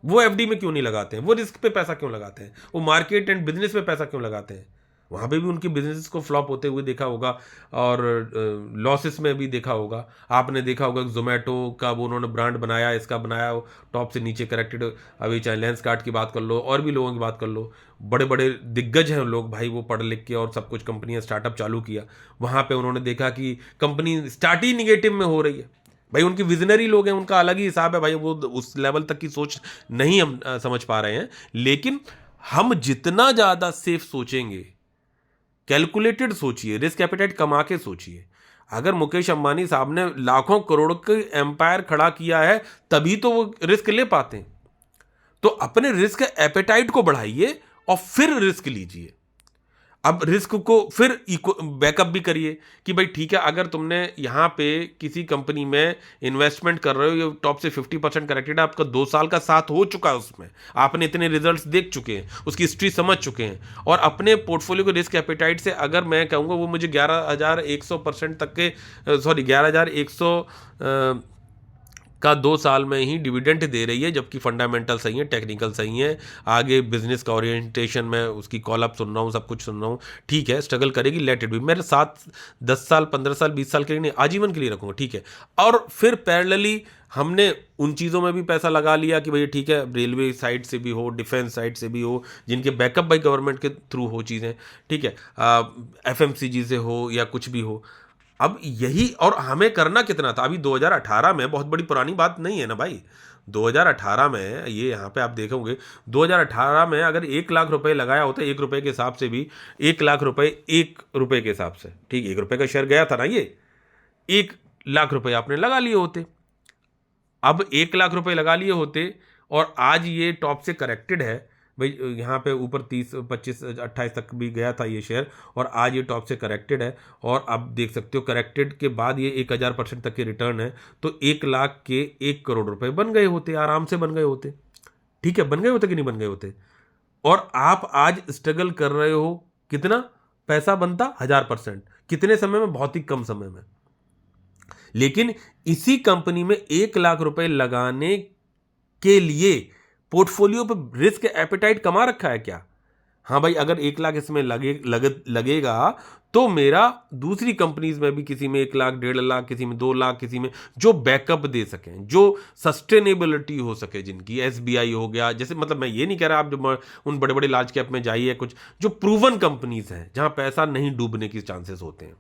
वो एफडी में क्यों नहीं लगाते हैं? वो रिस्क पे पैसा क्यों लगाते हैं? वो मार्केट एंड बिजनेस पे पैसा क्यों लगाते हैं? वहाँ पे भी उनके बिजनेस को फ्लॉप होते हुए देखा होगा, और लॉसेस में भी देखा होगा। आपने देखा होगा जोमेटो का वो उन्होंने ब्रांड बनाया, इसका बनाया, टॉप से नीचे करेक्टेड। अभी चाहे लेंस कार्ड की बात कर लो, और भी लोगों की बात कर लो, बड़े बड़े दिग्गज हैं लोग भाई, वो पढ़ लिख के और सब कुछ कंपनियां स्टार्टअप चालू किया, वहाँ पे उन्होंने देखा कि कंपनी स्टार्ट ही निगेटिव में हो रही है। भाई उनकी विजनरी लोग हैं, उनका अलग ही हिसाब है भाई, वो उस लेवल तक की सोच नहीं हम समझ पा रहे हैं। लेकिन हम जितना ज़्यादा सेफ सोचेंगे, कैलकुलेटेड सोचिए, रिस्क एपेटाइट कमा के सोचिए। अगर मुकेश अंबानी साहब ने लाखों करोड़ के एम्पायर खड़ा किया है, तभी तो वो रिस्क ले पाते हैं। तो अपने रिस्क एपेटाइट को बढ़ाइए और फिर रिस्क लीजिए। अब रिस्क को फिर बैकअप भी करिए कि भाई ठीक है, अगर तुमने यहाँ पे किसी कंपनी में इन्वेस्टमेंट कर रहे हो, ये टॉप से 50% करेक्टेड है, आपका 2 साल का साथ हो चुका है, उसमें आपने इतने रिजल्ट्स देख चुके हैं, उसकी हिस्ट्री समझ चुके हैं, और अपने पोर्टफोलियो के रिस्क एपेटाइट से अगर मैं कहूँगा वो मुझे 11,100% तक के, सॉरी 11,100 का 2 साल में ही डिविडेंड दे रही है, जबकि फंडामेंटल सही है, टेक्निकल सही है, आगे बिजनेस का ओरिएंटेशन में उसकी कॉल अप सुन रहा हूँ, सब कुछ सुन रहा हूँ, ठीक है, स्ट्रगल करेगी, लेट इट बी। मेरे 7-10 साल 15 साल 20 साल के लिए नहीं, आजीवन के लिए रखूँगा, ठीक है। और फिर पैरेलली हमने उन चीज़ों में भी पैसा लगा लिया कि भाई ठीक है, रेलवे साइड से भी हो, डिफेंस साइड से भी हो, जिनके बैकअप बाई गवर्नमेंट के थ्रू हो चीज़ें, ठीक है, एफएमसीजी से हो या कुछ भी हो। अब यही, और हमें करना कितना था, अभी 2018 में, बहुत बड़ी पुरानी बात नहीं है ना भाई, 2018 में, ये यहाँ पे आप देखोगे 2018 में अगर 1 लाख रुपए लगाया होता, 1 रुपए के हिसाब से भी, 1 लाख रुपए 1 रुपए के हिसाब से, ठीक, 1 रुपए का शेयर गया था ना, ये 1 लाख रुपए आपने लगा लिए होते। अब 1 लाख रुपए लगा लिए होते, और आज ये टॉप से करेक्टेड है भाई, यहाँ पे ऊपर 30, 25, 28 तक भी गया था ये शेयर, और आज ये टॉप से करेक्टेड है, और आप देख सकते हो करेक्टेड के बाद ये 1000% तक के रिटर्न है। तो 1 लाख के 1 करोड़ रुपए बन गए होते, आराम से बन गए होते, ठीक है, बन गए होते कि नहीं बन गए होते। और आप आज स्ट्रगल कर रहे हो, कितना पैसा बनता, 1000%, कितने समय में, बहुत ही कम समय में। लेकिन इसी कंपनी में 1 लाख रुपए लगाने के लिए पोर्टफोलियो पे रिस्क एपेटाइट कमा रखा है क्या? हाँ भाई, अगर 1 लाख इसमें लगेगा तो मेरा दूसरी कंपनीज में भी, किसी में 1 लाख, 1.5 लाख, किसी में 2 लाख, किसी में जो बैकअप दे सकें, जो सस्टेनेबिलिटी हो सके, जिनकी एसबीआई हो गया जैसे, मतलब मैं ये नहीं कह रहा आप जो उन बड़े बड़े लार्ज कैप में जाइए, कुछ जो प्रूवन कंपनीज हैं जहां पैसा नहीं डूबने की चांसेस होते हैं,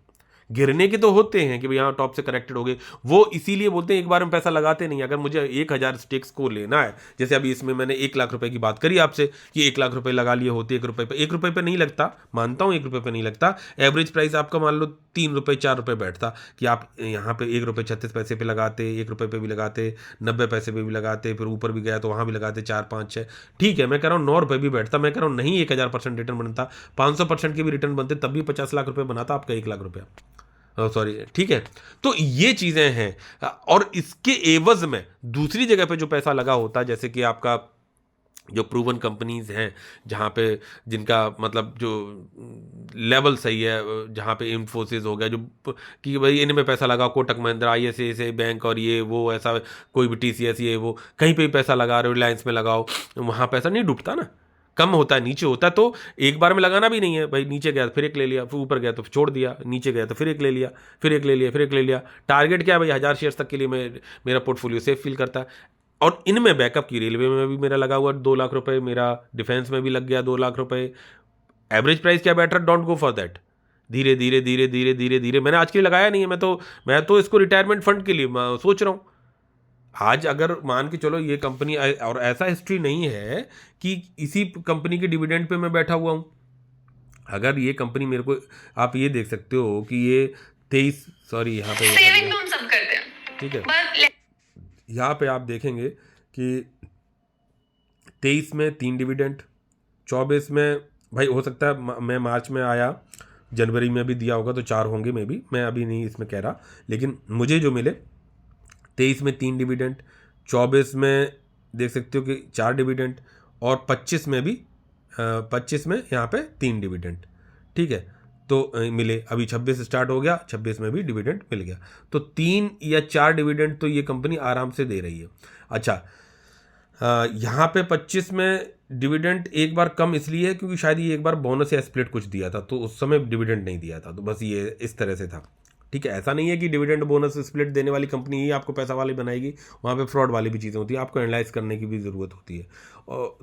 गिरने के तो होते हैं कि भाई यहाँ टॉप से करेक्टेड हो गए, वो इसीलिए बोलते हैं एक बार में पैसा लगाते नहीं। अगर मुझे 1,000 स्टेक्स को लेना है, जैसे अभी इसमें मैंने 1 लाख रुपए की बात करी आपसे कि 1 लाख रुपए लगा लिए होते, 1 रुपए पे नहीं लगता, मानता हूँ 1 रुपए पे नहीं लगता। एवरेज प्राइस आपका मान लो 3 रुपए 4 रुपए बैठता कि आप यहाँ पे 1 रुपए 36 पैसे पे लगाते, 1 रुपए पे भी लगाते, 90 पैसे पे भी लगाते, फिर ऊपर भी गया तो वहाँ भी लगाते 4 5 6। ठीक है, मैं कह रहा हूँ 9 रुपए भी बैठता, मैं कह रहा हूँ नहीं 1,000% रिटर्न बनता, 500% के भी रिटर्न बनते, तब भी 50 लाख रुपए बनाता आपका 1 लाख रुपया। सॉरी, ठीक है। तो ये चीजें हैं, और इसके एवज में दूसरी जगह पे जो पैसा लगा होता है, जैसे कि आपका जो प्रूवन कंपनीज हैं, जहाँ पे जिनका मतलब जो लेवल सही है, जहाँ पे इन्फोसिस हो गया, जो कि भाई इनमें पैसा लगाओ, कोटक महिंद्रा, ICICI बैंक और ये वो, ऐसा कोई भी TCS ये वो, कहीं पे भी पैसा लगा रहे हो, रिलायंस में लगाओ, वहाँ पैसा नहीं डूबता ना, कम होता है, नीचे होता है। तो एक बार में लगाना भी नहीं है भाई, नीचे गया फिर एक ले लिया, फिर ऊपर गया तो छोड़ दिया, नीचे गया तो फिर एक ले लिया, फिर एक ले लिया, फिर एक ले लिया। टारगेट क्या है भाई, 1,000 शेयर्स तक के लिए मेरा पोर्टफोलियो सेफ फील करता है। और इनमें बैकअप की रेलवे में भी मेरा लगा हुआ 2 लाख रुपए, मेरा डिफेंस में भी लग गया 2 लाख रुपए। एवरेज प्राइस क्या बैठ रहा, डोंट गो फॉर दैट। धीरे धीरे धीरे धीरे धीरे धीरे, मैंने आज के लिए लगाया नहीं है, मैं तो इसको रिटायरमेंट फंड के लिए सोच रहा हूँ। आज अगर मान के चलो ये कंपनी, और ऐसा हिस्ट्री नहीं है कि इसी कंपनी के डिविडेंड पे मैं बैठा हुआ हूँ। अगर ये कंपनी मेरे को, आप ये देख सकते हो कि ये 23, सॉरी यहाँ पे सेविंग लोन सब करते हैं, ठीक है, यहाँ पे आप देखेंगे कि 23 में 3 डिविडेंड, 24 में भाई हो सकता है मैं मार्च में आया, जनवरी में भी दिया होगा तो 4 होंगे मे बी, मैं अभी नहीं इसमें कह रहा, लेकिन मुझे जो मिले 23 में 3 डिविडेंड, 24 में देख सकते हो कि 4 डिविडेंड, और 25 में भी 25 में यहाँ पे 3 डिविडेंड, ठीक है। तो मिले, अभी 26 स्टार्ट हो गया, 26 में भी डिविडेंड मिल गया, तो 3 या 4 डिविडेंड तो ये कंपनी आराम से दे रही है। अच्छा, यहाँ पे 25 में डिविडेंड एक बार कम इसलिए है क्योंकि शायद ये एक बार बोनस या स्प्लिट कुछ दिया था, तो उस समय डिविडेंड नहीं दिया था, तो बस ये इस तरह से था, ठीक है। ऐसा नहीं है कि डिविडेंड बोनस स्प्लिट देने वाली कंपनी ही आपको पैसा वाली बनाएगी, वहाँ पे फ्रॉड वाली भी चीज़ें होती है, आपको एनालाइज करने की भी ज़रूरत होती है।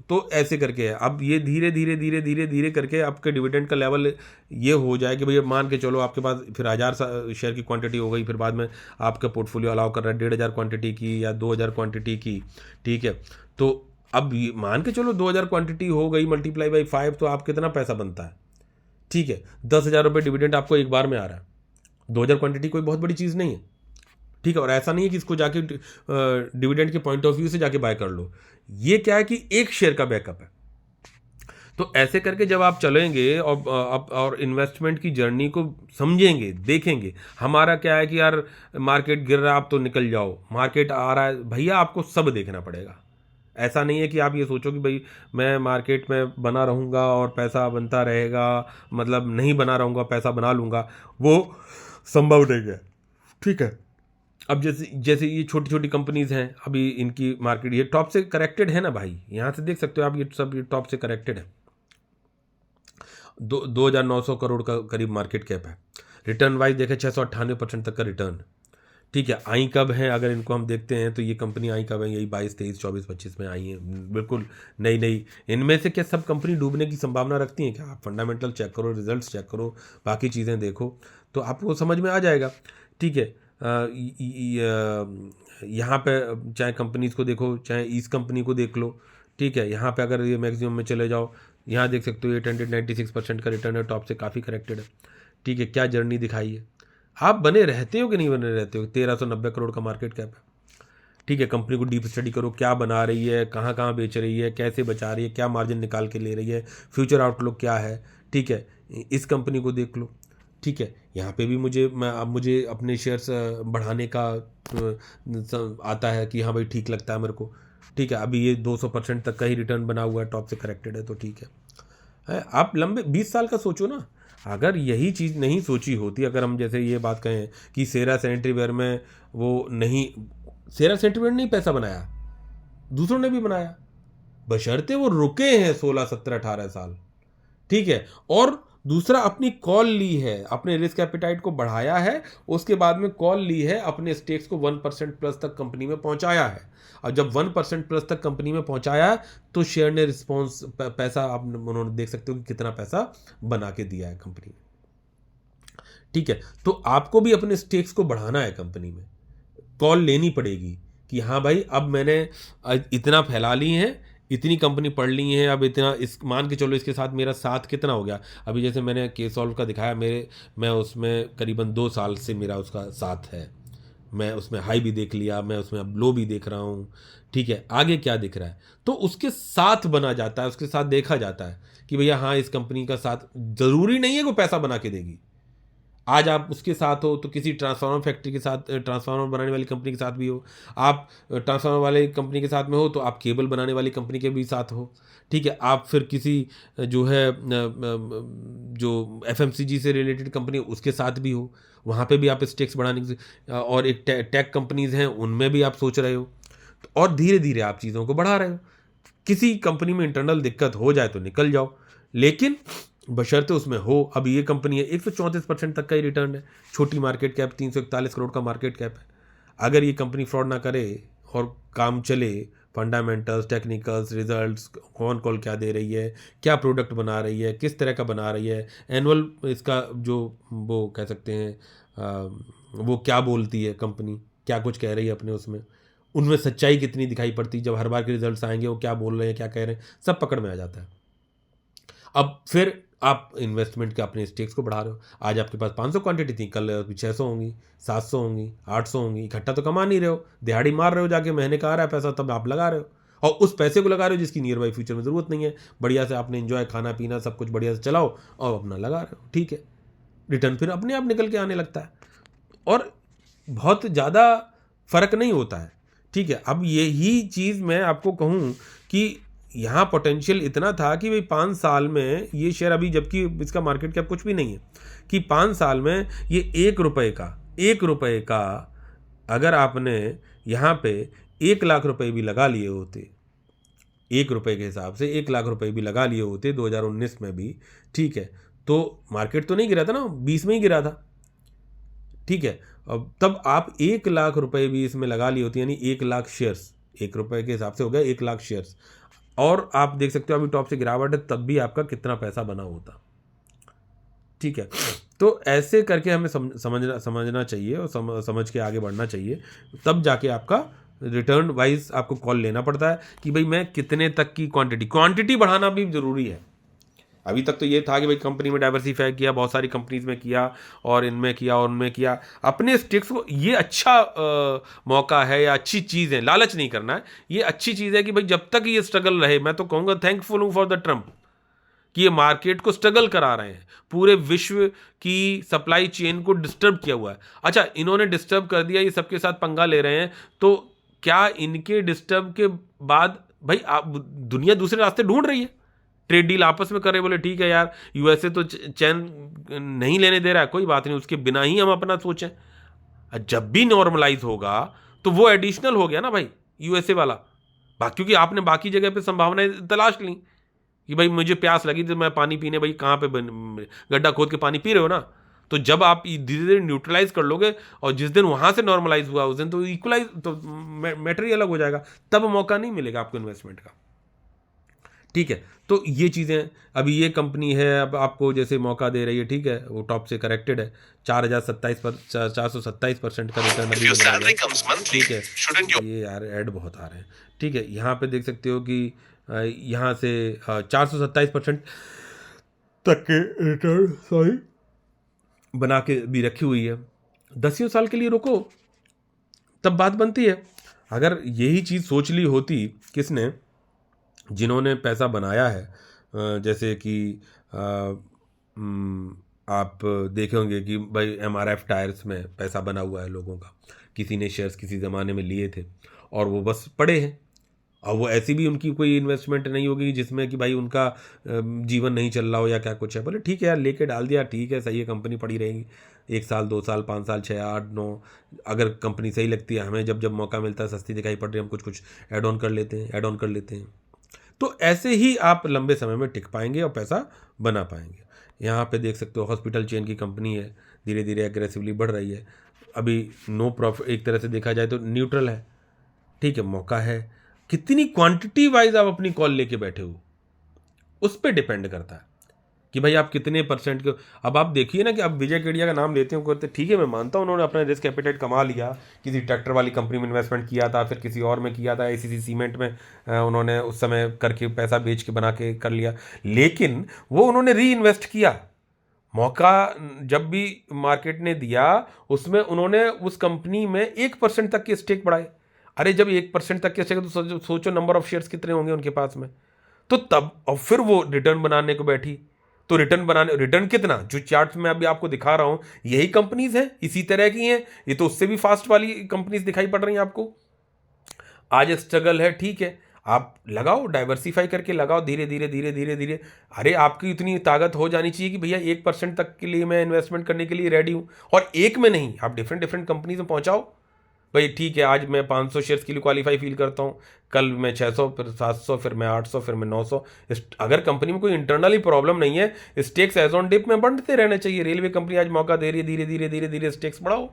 तो ऐसे करके है, अब ये धीरे धीरे धीरे धीरे धीरे करके आपके डिविडेंड का लेवल ये हो जाए कि भैया मान के चलो आपके पास फिर 1,000 शेयर की क्वांटिटी हो गई, फिर बाद में आपका पोर्टफोलियो अलाउ कर रहा है 1,500 क्वांटिटी की या 2,000 क्वांटिटी की, ठीक है। तो अब मान के चलो 2,000 क्वांटिटी हो गई, मल्टीप्लाई बाई 5, तो आप कितना पैसा बनता है, ठीक है। 10,000 रुपये डिविडेंड आपको एक बार में आ रहा है, 2,000 क्वांटिटी कोई बहुत बड़ी चीज़ नहीं है, ठीक है। और ऐसा नहीं है कि इसको जाके डिविडेंड के पॉइंट ऑफ व्यू से जाके बाय कर लो, ये क्या है कि एक शेयर का बैकअप है। तो ऐसे करके जब आप चलेंगे और इन्वेस्टमेंट की जर्नी को समझेंगे, देखेंगे, हमारा क्या है कि यार मार्केट गिर रहा है आप तो निकल जाओ, मार्केट आ रहा है, भैया आपको सब देखना पड़ेगा। ऐसा नहीं है कि आप ये सोचो कि भाई मैं मार्केट में बना रहूँगा और पैसा बनता रहेगा, मतलब नहीं बना रहूँगा पैसा बना लूँगा, वो संभव नहीं है, ठीक है। अब जैसे जैसे ये छोटी छोटी कंपनीज हैं, अभी इनकी मार्केट ये टॉप से करेक्टेड है ना भाई, यहाँ से देख सकते हो आप, ये सब ये टॉप से करेक्टेड है। 2,900 करोड़ का करीब मार्केट कैप है, रिटर्न वाइज देखें 698% तक का रिटर्न, ठीक है। आई कब है, अगर इनको हम देखते हैं तो ये कंपनी आई कब है, यही 22 23 24 25 में आई है, बिल्कुल नई नई। इनमें से क्या सब कंपनी डूबने की संभावना रखती हैं क्या? आप फंडामेंटल चेक करो, रिजल्ट्स चेक करो, बाकी चीज़ें देखो, तो आपको समझ में आ जाएगा, ठीक है। यहाँ पे चाहे कंपनीज को देखो, चाहे इस कंपनी को देख लो, ठीक है। यहाँ पे अगर ये मैक्सिमम में चले जाओ, यहाँ देख सकते हो 896% का रिटर्न है, टॉप से काफ़ी करेक्टेड है, ठीक है। क्या जर्नी दिखाई है, आप बने रहते हो कि नहीं बने रहते हो। 1,390 करोड़ का मार्केट कैप है, ठीक है। कंपनी को डीप स्टडी करो, क्या बना रही है, कहाँ कहाँ बेच रही है, कैसे बचा रही है, क्या मार्जिन निकाल के ले रही है, फ्यूचर आउटलुक क्या है, ठीक है। इस कंपनी को देख लो, ठीक है। यहाँ पे भी मुझे अपने शेयर्स बढ़ाने का आता है कि हाँ भाई ठीक लगता है मेरे को, ठीक है। अभी ये 200% तक का ही रिटर्न बना हुआ है, टॉप से करेक्टेड है, तो ठीक है। आप लंबे 20 साल का सोचो ना, अगर यही चीज़ नहीं सोची होती, अगर हम जैसे ये बात कहें कि सेरा सैनिटरीवेयर में वो नहीं, सेरा सैनिटरीवेयर नहीं पैसा बनाया, दूसरों ने भी बनाया, बशर्ते वो रुके हैं 16 17 18 साल, ठीक है। और दूसरा अपनी कॉल ली है, अपने रिस्क एपिटाइट को बढ़ाया है, उसके बाद में कॉल ली है, अपने स्टेक्स को 1% प्लस तक कंपनी में पहुंचाया है। और जब 1% प्लस तक कंपनी में पहुंचाया तो शेयर ने रिस्पॉन्स पैसा आप उन्होंने देख सकते हो कि कितना पैसा बना के दिया है कंपनी ने, ठीक है, तो आपको भी अपने स्टेक्स को बढ़ाना है कंपनी में, कॉल लेनी पड़ेगी कि हाँ भाई अब मैंने इतना फैला ली है, इतनी कंपनी पढ़ ली है, अब इतना इस मान के चलो इसके साथ मेरा साथ कितना हो गया। अभी जैसे मैंने के सॉल्व का दिखाया, मैं उसमें करीबन 2 साल से मेरा उसका साथ है, मैं उसमें हाई भी देख लिया, मैं उसमें अब लो भी देख रहा हूँ। ठीक है, आगे क्या दिख रहा है, तो उसके साथ बना जाता है, उसके साथ देखा जाता है कि भैया हाँ इस कंपनी का साथ, ज़रूरी नहीं है वो पैसा बना के देगी। आज आप उसके साथ हो तो किसी ट्रांसफार्मर फैक्ट्री के साथ, ट्रांसफार्मर बनाने वाली कंपनी के साथ भी हो, आप ट्रांसफार्मर वाले कंपनी के साथ में हो तो आप केबल बनाने वाली कंपनी के भी साथ हो। ठीक है, आप फिर किसी जो है जो एफएमसीजी से रिलेटेड कंपनी उसके साथ भी हो, वहाँ पे भी आप स्टेक्स बढ़ाने की, और एक टेक कंपनीज हैं उनमें भी आप सोच रहे हो, और धीरे धीरे आप चीज़ों को बढ़ा रहे हो। किसी कंपनी में इंटरनल दिक्कत हो जाए तो निकल जाओ, लेकिन बशर्ते उसमें हो। अब ये कंपनी है 134% तक का ही रिटर्न है, छोटी मार्केट कैप, 341 करोड़ का मार्केट कैप है। अगर ये कंपनी फ्रॉड ना करे और काम चले, फंडामेंटल्स, टेक्निकल्स, रिजल्ट्स, कौन कॉल क्या दे रही है, क्या प्रोडक्ट बना रही है, किस तरह का बना रही है, एनुअल इसका जो वो कह सकते हैं वो क्या बोलती है कंपनी, क्या कुछ कह रही है अपने उसमें, उनमें सच्चाई कितनी दिखाई पड़ती, जब हर बार के रिजल्ट्स आएंगे वो क्या बोल रहे हैं, क्या कह रहे हैं, सब पकड़ में आ जाता है। अब फिर आप इन्वेस्टमेंट के अपने स्टेक्स को बढ़ा रहे हो। आज आपके पास 500 क्वांटिटी थी, कल 600 होंगी, 700 होंगी, 800 होंगी। इकट्ठा तो कमा नहीं रहे हो, दिहाड़ी मार रहे हो जाके, महीने का आ रहा है पैसा, तब आप लगा रहे हो, और उस पैसे को लगा रहे हो जिसकी नियर बाई फ्यूचर में ज़रूरत नहीं है। बढ़िया से आपने एंजॉय, खाना पीना सब कुछ बढ़िया से चलाओ और अपना लगा रहे हो। ठीक है, रिटर्न फिर अपने आप निकल के आने लगता है, और बहुत ज़्यादा फर्क नहीं होता है। ठीक है, अब यही चीज़ मैं आपको कहूँ कि यहाँ पोटेंशियल इतना था कि भाई 5 साल में ये शेयर, अभी जबकि इसका मार्केट कैप कुछ भी नहीं है, कि 5 साल में ये 1 रुपये का अगर आपने यहाँ पे 1 लाख रुपए भी लगा लिए होते, 1 रुपये के हिसाब से 1 लाख रुपए भी लगा लिए होते 2019 में भी, ठीक है, तो मार्केट तो नहीं गिरा था ना, 20 में ही गिरा था। ठीक है, अब तब आप 1 लाख रुपए भी इसमें लगा ली होती, यानी 1 लाख शेयर्स, 1 रुपये के हिसाब से हो गया 1 लाख शेयर्स, और आप देख सकते हो अभी टॉप से गिरावट है, तब भी आपका कितना पैसा बना होता। ठीक है, तो ऐसे करके हमें समझना चाहिए, और समझ के आगे बढ़ना चाहिए, तब जाके आपका रिटर्न वाइज आपको कॉल लेना पड़ता है कि भाई मैं कितने तक की क्वांटिटी बढ़ाना भी ज़रूरी है। अभी तक तो ये था कि भाई कंपनी में डाइवर्सिफाई किया, बहुत सारी कंपनीज में किया, और इनमें किया और उनमें किया, अपने स्टेक्स को, ये अच्छा मौका है या अच्छी चीज़ है, लालच नहीं करना है, ये अच्छी चीज़ है कि भाई जब तक ये स्ट्रगल रहे, मैं तो कहूँगा थैंकफुल हूँ फॉर द ट्रम्प कि ये मार्केट को स्ट्रगल करा रहे हैं, पूरे विश्व की सप्लाई चेन को डिस्टर्ब किया हुआ है। अच्छा, इन्होंने डिस्टर्ब कर दिया, ये सबके साथ पंगा ले रहे हैं, तो क्या इनके डिस्टर्ब के बाद भाई आप दुनिया दूसरे रास्ते ढूंढ रही है, ट्रेड डील आपस में कर रहे, बोले ठीक है यार यूएसए तो चैन नहीं लेने दे रहा है, कोई बात नहीं, उसके बिना ही हम अपना सोचें, जब भी नॉर्मलाइज होगा तो वो एडिशनल हो गया ना भाई यूएसए वाला, क्योंकि आपने बाकी जगह पे संभावनाएं तलाश ली कि भाई मुझे प्यास लगी तो मैं पानी पीने, भाई कहाँ पे गड्ढा खोद के पानी पी रहे हो ना, तो जब आप धीरे धीरे न्यूट्रलाइज कर लोगे और जिस दिन वहां से नॉर्मलाइज हुआ उस दिन तो इक्वलाइज, तो मैटर ही अलग हो जाएगा, तब मौका नहीं मिलेगा आपको इन्वेस्टमेंट का। ठीक है, तो ये चीज़ें, अभी ये कंपनी है अब आपको जैसे मौका दे रही है, ठीक है, वो टॉप से करेक्टेड है, 427% का रिटर्न अभी बना है। ठीक है, ये यार ऐड बहुत आ रहे हैं। ठीक है, यहाँ पे देख सकते हो कि यहाँ से 427% तक के रिटर्न सॉरी बना के भी रखी हुई है। 10 साल के लिए रुको, तब बात बनती है। अगर यही चीज़ सोच ली होती किसने, जिन्होंने पैसा बनाया है, जैसे कि आप देखे होंगे कि भाई एमआरएफ टायर्स में पैसा बना हुआ है लोगों का, किसी ने शेयर्स किसी ज़माने में लिए थे और वो बस पड़े हैं, और वो ऐसी भी उनकी कोई इन्वेस्टमेंट नहीं होगी जिसमें कि भाई उनका जीवन नहीं चल रहा हो या क्या कुछ है, बोले ठीक है यार लेके डाल दिया, ठीक है सही है, कंपनी पड़ी रहेगी 1 साल 2 साल 5 साल 6 8 9, अगर कंपनी सही लगती है हमें, जब जब मौका मिलता है, सस्ती दिखाई पड़ रही है, हम कुछ ऐड ऑन कर लेते हैं। तो ऐसे ही आप लंबे समय में टिक पाएंगे और पैसा बना पाएंगे। यहाँ पे देख सकते हो हॉस्पिटल चेन की कंपनी है, धीरे धीरे एग्रेसिवली बढ़ रही है, अभी नो प्रॉफिट, एक तरह से देखा जाए तो न्यूट्रल है। ठीक है, मौका है, कितनी क्वांटिटी वाइज आप अपनी कॉल लेके बैठे हो उस पर डिपेंड करता है। कि भाई आप कितने परसेंट के। अब आप देखिए ना कि अब विजय केडिया का नाम लेते हो करते, ठीक है मैं मानता हूँ उन्होंने अपना रिस्क एपेटाइट कमा लिया, किसी ट्रैक्टर वाली कंपनी में इन्वेस्टमेंट किया था, फिर किसी और में किया था, आईसीसी सीमेंट में उन्होंने उस समय करके पैसा बेच के बना के कर लिया, लेकिन वो उन्होंने री इन्वेस्ट किया। मौका जब भी मार्केट ने दिया उसमें उन्होंने उस कंपनी में 1% तक के स्टेक बढ़ाए। अरे जब 1% तक के स्टेक तो सोचो नंबर ऑफ शेयर्स कितने होंगे उनके पास में। तो तब और फिर वो रिटर्न बनाने को बैठी। तो रिटर्न कितना, जो चार्ट में अभी आपको दिखा रहा हूं यही कंपनीज हैं, इसी तरह की हैं, ये तो उससे भी फास्ट वाली कंपनीज दिखाई पड़ रही हैं आपको। आज स्ट्रगल है, ठीक है, आप लगाओ, डाइवर्सिफाई करके लगाओ, धीरे धीरे धीरे धीरे धीरे। अरे आपकी इतनी ताकत हो जानी चाहिए कि भैया 1% तक के लिए मैं इन्वेस्टमेंट करने के लिए रेडी हूं, और एक में नहीं, आप डिफरेंट डिफरेंट कंपनीज में पहुंचाओ। भाई ठीक है, आज मैं 500 शेयर्स के लिए क्वालिफाई फील करता हूँ, कल मैं 600, फिर 700, फिर मैं 800, फिर मैं 900। अगर कंपनी में कोई इंटरनली प्रॉब्लम नहीं है, स्टेक्स एज ऑन डिप में बढ़ते रहने चाहिए। रेलवे कंपनी आज मौका दे रही है, धीरे धीरे धीरे धीरे स्टेक्स बढ़ाओ।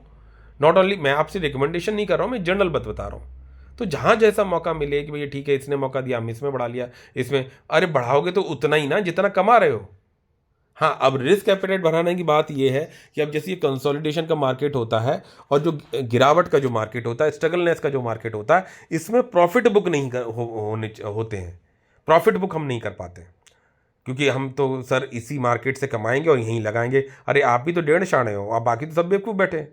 नॉट ओनली मैं आपसे रिकमेंडेशन नहीं कर रहा हूँ, मैं जनरल बात बता रहा हूँ। तो जहां जैसा मौका मिले कि भैया ठीक है इसने मौका दिया हम इसमें बढ़ा लिया, इसमें अरे बढ़ाओगे तो उतना ही ना जितना कमा रहे हो। हाँ, अब रिस्क एपेटाइट बढ़ाने की बात यह है कि अब जैसे ये कंसोलिडेशन का मार्केट होता है और जो गिरावट का जो मार्केट होता है, स्ट्रगलनेस का जो मार्केट होता है, इसमें प्रॉफिट बुक नहीं होते हैं। प्रॉफिट बुक हम नहीं कर पाते क्योंकि हम तो सर इसी मार्केट से कमाएंगे और यहीं लगाएंगे। अरे आप भी तो डेढ़ शाणे हो, आप बाकी तो सब बेवकूफ़ बैठे हैं।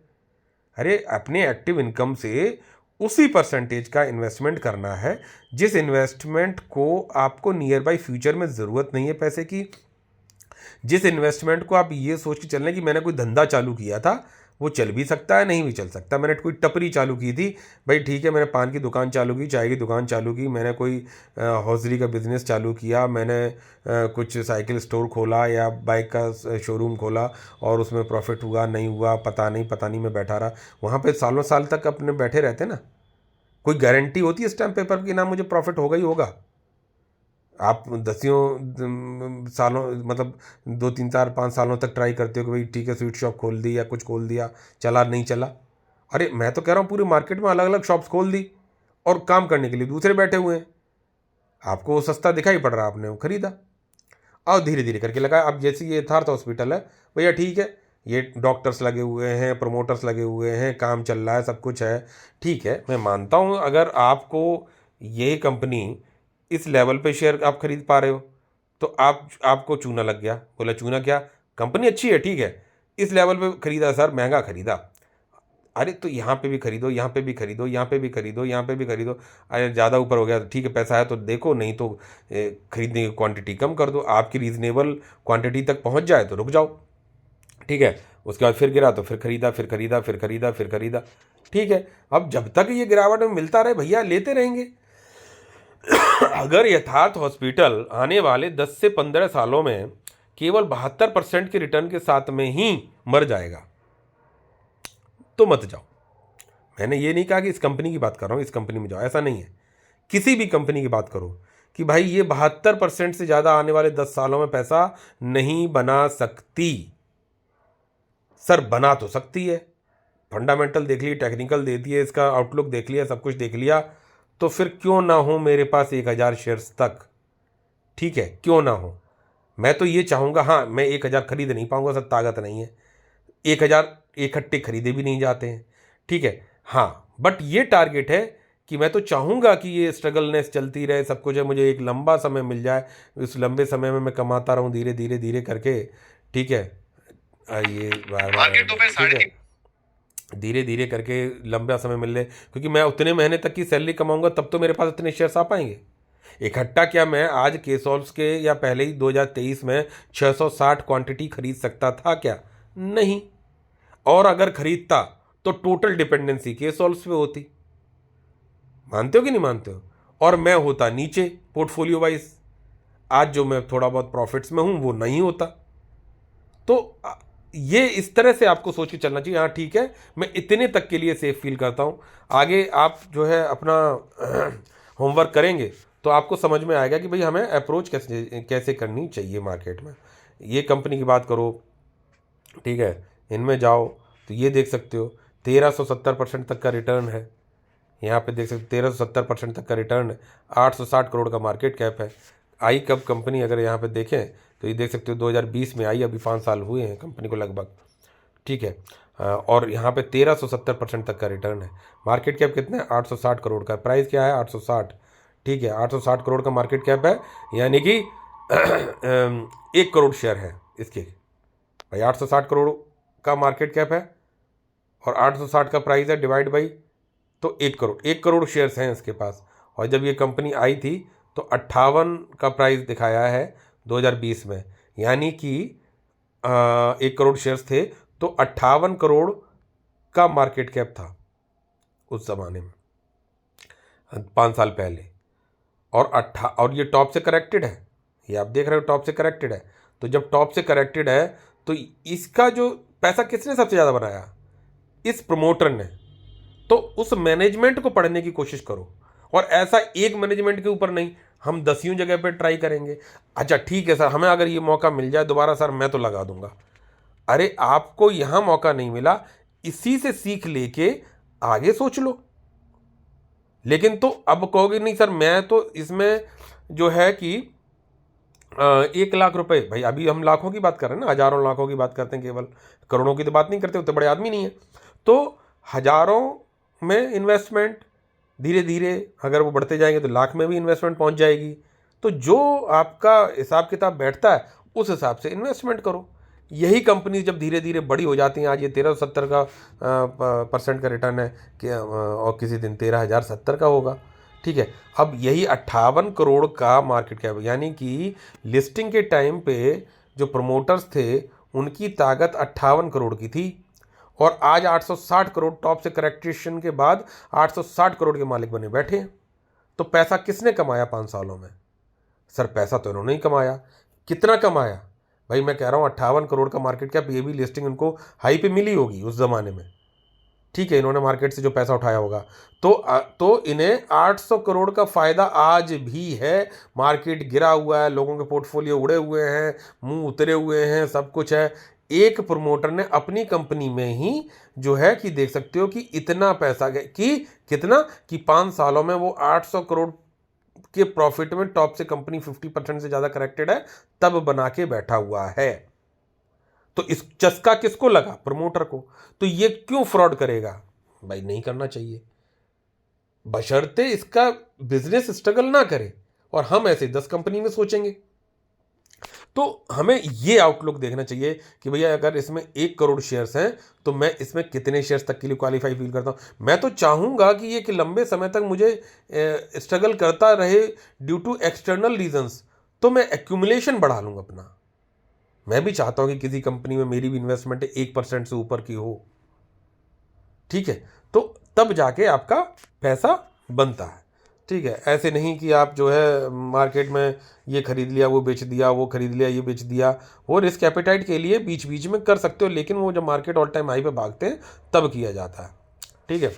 अरे अपने एक्टिव इनकम से उसी परसेंटेज का इन्वेस्टमेंट करना है जिस इन्वेस्टमेंट को आपको नियर बाई फ्यूचर में ज़रूरत नहीं है पैसे की। जिस इन्वेस्टमेंट को आप ये सोच के चल रहे हैं कि मैंने कोई धंधा चालू किया था, वो चल भी सकता है नहीं भी चल सकता। मैंने कोई टपरी चालू की थी, भाई ठीक है, मैंने पान की दुकान चालू की, चाय की दुकान चालू की, मैंने कोई हौजरी का बिजनेस चालू किया, मैंने कुछ साइकिल स्टोर खोला या बाइक का शोरूम खोला और उसमें प्रॉफिट हुआ नहीं हुआ पता नहीं मैं बैठा रहा। वहाँ पे सालों साल तक अपने बैठे रहते ना, कोई गारंटी होती है स्टैम्प पेपर की ना मुझे प्रॉफिट होगा ही होगा। आप दसियों सालों मतलब 2 3 4 5 सालों तक ट्राई करते हो कि भाई ठीक है स्वीट शॉप खोल दी या कुछ खोल दिया, चला नहीं चला। अरे मैं तो कह रहा हूँ पूरी मार्केट में अलग अलग शॉप्स खोल दी और काम करने के लिए दूसरे बैठे हुए हैं। आपको वो सस्ता दिखाई पड़ रहा, आपने वो खरीदा और धीरे धीरे करके लगाया। अब जैसे ये यथार्थ हॉस्पिटल है, भैया ठीक है, ये डॉक्टर्स लगे हुए हैं, प्रमोटर्स लगे हुए हैं, काम चल रहा है, सब कुछ है, ठीक है मैं मानता हूँ। अगर आपको ये कंपनी इस लेवल पे शेयर आप खरीद पा रहे हो तो आपको चूना लग गया, बोला चूना क्या, कंपनी अच्छी है ठीक है, इस लेवल पे खरीदा सर, महंगा खरीदा। अरे तो यहाँ पे भी खरीदो, यहाँ पे भी खरीदो, यहाँ पे भी खरीदो, यहाँ पे भी खरीदो। अरे ज़्यादा ऊपर हो गया तो ठीक है, पैसा है तो देखो, नहीं तो खरीदने की क्वांटिटी कम कर दो। आपकी रीजनेबल क्वांटिटी तक पहुँच जाए तो रुक जाओ, ठीक है। उसके बाद फिर गिरा तो फिर खरीदा, फिर खरीदा, फिर खरीदा, फिर खरीदा, ठीक है। अब जब तक ये गिरावट में मिलता रहे भैया लेते रहेंगे। अगर यथार्थ हॉस्पिटल आने वाले 10 से 15 सालों में केवल 72% के रिटर्न के साथ में ही मर जाएगा तो मत जाओ। मैंने ये नहीं कहा कि इस कंपनी की बात कर रहा हूँ, इस कंपनी में जाओ, ऐसा नहीं है। किसी भी कंपनी की बात करो कि भाई ये 72% से ज़्यादा आने वाले 10 सालों में पैसा नहीं बना सकती। सर बना तो सकती है, फंडामेंटल देख लिए, टेक्निकल दे दिए, इसका आउटलुक देख लिया, सब कुछ देख लिया, तो फिर क्यों ना हो मेरे पास 1000 शेयर्स तक, ठीक है, क्यों ना हो। मैं तो ये चाहूँगा, हाँ मैं 1000 खरीद नहीं पाऊँगा, सर ताकत नहीं है, 1000 इकट्ठे खरीदे भी नहीं जाते हैं, ठीक है, हाँ बट ये टारगेट है कि मैं तो चाहूँगा कि ये स्ट्रगलनेस चलती रहे, सब कुछ है, मुझे एक लंबा समय मिल जाए, उस लंबे समय में मैं कमाता रहूँ धीरे धीरे धीरे करके, ठीक है। ये मार्केट तो फिर धीरे धीरे करके लंबा समय मिल ले, क्योंकि मैं उतने महीने तक की सैलरी कमाऊंगा तब तो मेरे पास इतने शेयर्स आ पाएंगे। इकट्ठा क्या मैं आज केसॉल्व्स के या पहले ही 2023 में 660 क्वांटिटी खरीद सकता था क्या? नहीं। और अगर खरीदता तो टोटल डिपेंडेंसी केसॉल्व्स पे होती। मानते हो कि नहीं मानते हो? और मैं होता नीचे पोर्टफोलियो वाइज, आज जो मैं थोड़ा बहुत प्रॉफिट्स में हूं वो नहीं होता। तो ये इस तरह से आपको सोच के चलना चाहिए, हाँ ठीक है मैं इतने तक के लिए सेफ फील करता हूँ। आगे आप जो है अपना होमवर्क करेंगे तो आपको समझ में आएगा कि भाई हमें अप्रोच कैसे करनी चाहिए मार्केट में। ये कंपनी की बात करो, ठीक है, इनमें जाओ तो ये देख सकते हो 1370% तक का रिटर्न है। यहाँ पे देख सकते 1370% तक का रिटर्न है, 860 करोड़ का मार्केट कैप है। आई कब कंपनी अगर यहाँ पे देखें तो ये देख सकते हो 2020 में आई, अभी 5 साल हुए हैं कंपनी को लगभग, ठीक है। और यहाँ पे 1370% तक का रिटर्न है। मार्केट कैप कितना है? 860 करोड़ का। प्राइस क्या है? 860, ठीक है। 860 करोड़ का मार्केट कैप है, यानी कि 1 करोड़ शेयर है इसके भाई। 860 करोड़ का मार्केट कैप है और 860 का प्राइस है, डिवाइड बाई तो 1 करोड़ शेयर्स हैं इसके पास। और जब ये कंपनी आई थी तो 58 का प्राइस दिखाया है 2020 में, यानी कि 1 करोड़ शेयर्स थे तो 58 करोड़ का मार्केट कैप था उस ज़माने में, 5 साल पहले। और ये टॉप से करेक्टेड है, ये आप देख रहे हो टॉप से करेक्टेड है। तो जब टॉप से करेक्टेड है तो इसका जो पैसा किसने सबसे ज़्यादा बनाया? इस प्रमोटर ने। तो उस मैनेजमेंट को पढ़ने की कोशिश करो, और ऐसा एक मैनेजमेंट के ऊपर नहीं, हम 10 जगह पे ट्राई करेंगे। अच्छा ठीक है सर, हमें अगर ये मौका मिल जाए दोबारा सर, मैं तो लगा दूंगा। अरे आपको यहाँ मौका नहीं मिला, इसी से सीख लेके आगे सोच लो। लेकिन तो अब कहोगे नहीं सर मैं तो इसमें जो है कि 1 लाख रुपए, भाई अभी हम लाखों की बात कर रहे हैं ना, हजारों लाखों की बात करते हैं, केवल करोड़ों की तो बात नहीं करते, उतने बड़े आदमी नहीं है। तो हजारों में इन्वेस्टमेंट, धीरे धीरे अगर वो बढ़ते जाएंगे तो लाख में भी इन्वेस्टमेंट पहुंच जाएगी। तो जो आपका हिसाब किताब बैठता है उस हिसाब से इन्वेस्टमेंट करो। यही कंपनी जब धीरे धीरे बड़ी हो जाती हैं, आज ये 1370 का % का रिटर्न है कि और किसी दिन 13,070 का होगा, ठीक है। अब यही 58 करोड़ का मार्केट कैप, यानी कि लिस्टिंग के टाइम पे जो प्रमोटर्स थे उनकी ताकत 58 करोड़ की थी, और आज 860 करोड़ टॉप से करेक्टेशन के बाद 860 करोड़ के मालिक बने बैठे हैं। तो पैसा किसने कमाया 5 सालों में? सर पैसा तो इन्होंने ही कमाया। कितना कमाया? भाई मैं कह रहा हूँ 58 करोड़ का मार्केट कैप, ये भी लिस्टिंग उनको हाई पे मिली होगी उस ज़माने में, ठीक है। इन्होंने मार्केट से जो पैसा उठाया होगा तो इन्हें 800 करोड़ का फ़ायदा आज भी है। मार्केट गिरा हुआ है, लोगों के पोर्टफोलियो उड़े हुए हैं, मुंह उतरे हुए हैं, सब कुछ है। एक प्रमोटर ने अपनी कंपनी में ही जो है कि देख सकते हो कि इतना पैसा कि कितना कि 5 सालों में वो 800 करोड़ के प्रॉफिट में टॉप से कंपनी 50% से ज़्यादा करेक्टेड है तब बना के बैठा हुआ है। तो इस चस्का किसको लगा? प्रमोटर को। तो ये क्यों फ्रॉड करेगा? भाई नहीं करना चाहिए, बशर्ते इसका बिजनेस स्ट्रगल ना करे और हम ऐसे 10 कंपनी में सोचेंगे। तो हमें ये आउटलुक देखना चाहिए कि भैया अगर इसमें 1 करोड़ शेयर्स हैं तो मैं इसमें कितने शेयर्स तक के लिए क्वालिफाई फील करता हूँ। मैं तो चाहूँगा कि ये कि लंबे समय तक मुझे स्ट्रगल करता रहे ड्यू टू एक्सटर्नल रीजंस, तो मैं एक्यूमुलेशन बढ़ा लूँगा अपना। मैं भी चाहता हूँ कि किसी कंपनी में मेरी भी इन्वेस्टमेंट 1% से ऊपर की हो, ठीक है। तो तब जाके आपका पैसा बनता है, ठीक है। ऐसे नहीं कि आप जो है मार्केट में ये खरीद लिया वो बेच दिया, वो खरीद लिया ये बेच दिया। वो रिस्क एपेटाइट के लिए बीच बीच में कर सकते हो, लेकिन वो जब मार्केट ऑल टाइम हाई पे भागते हैं तब किया जाता है, ठीक है।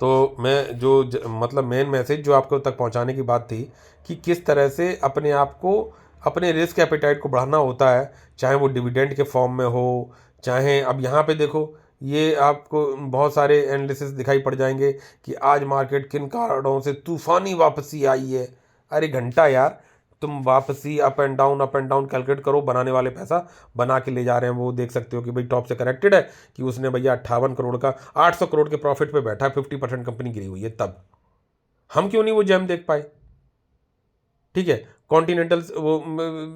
तो मैं मतलब मेन मैसेज जो आपको तक पहुंचाने की बात थी कि किस तरह से अपने आप को, अपने रिस्क एपेटाइट को बढ़ाना होता है, चाहे वो डिविडेंड के फॉर्म में हो, चाहे अब यहाँ पे देखो ये आपको बहुत सारे एनालिसिस दिखाई पड़ जाएंगे कि आज मार्केट किन कारणों से तूफानी वापसी आई है। अरे घंटा यार, तुम वापसी अप एंड डाउन कैलकुलेट करो, बनाने वाले पैसा बना के ले जा रहे हैं। वो देख सकते हो कि भाई टॉप से करेक्टेड है कि उसने भैया 58 करोड़ का 800 करोड़ के प्रॉफिट पे बैठा, 50% कंपनी गिरी हुई है, तब हम क्यों नहीं वो जेम देख पाए, ठीक है। कॉन्टिनेंटल वो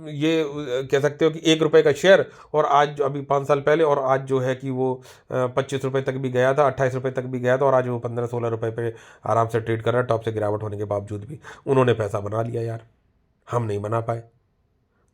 ये कह सकते हो कि 1 रुपये का शेयर, और आज अभी 5 साल पहले, और आज जो है कि वो 25 रुपये तक भी गया था, 28 रुपये तक भी गया था, और आज वो 15-16 रुपये पे आराम से ट्रेड कर रहा है। टॉप से गिरावट होने के बावजूद भी उन्होंने पैसा बना लिया यार, हम नहीं बना पाए।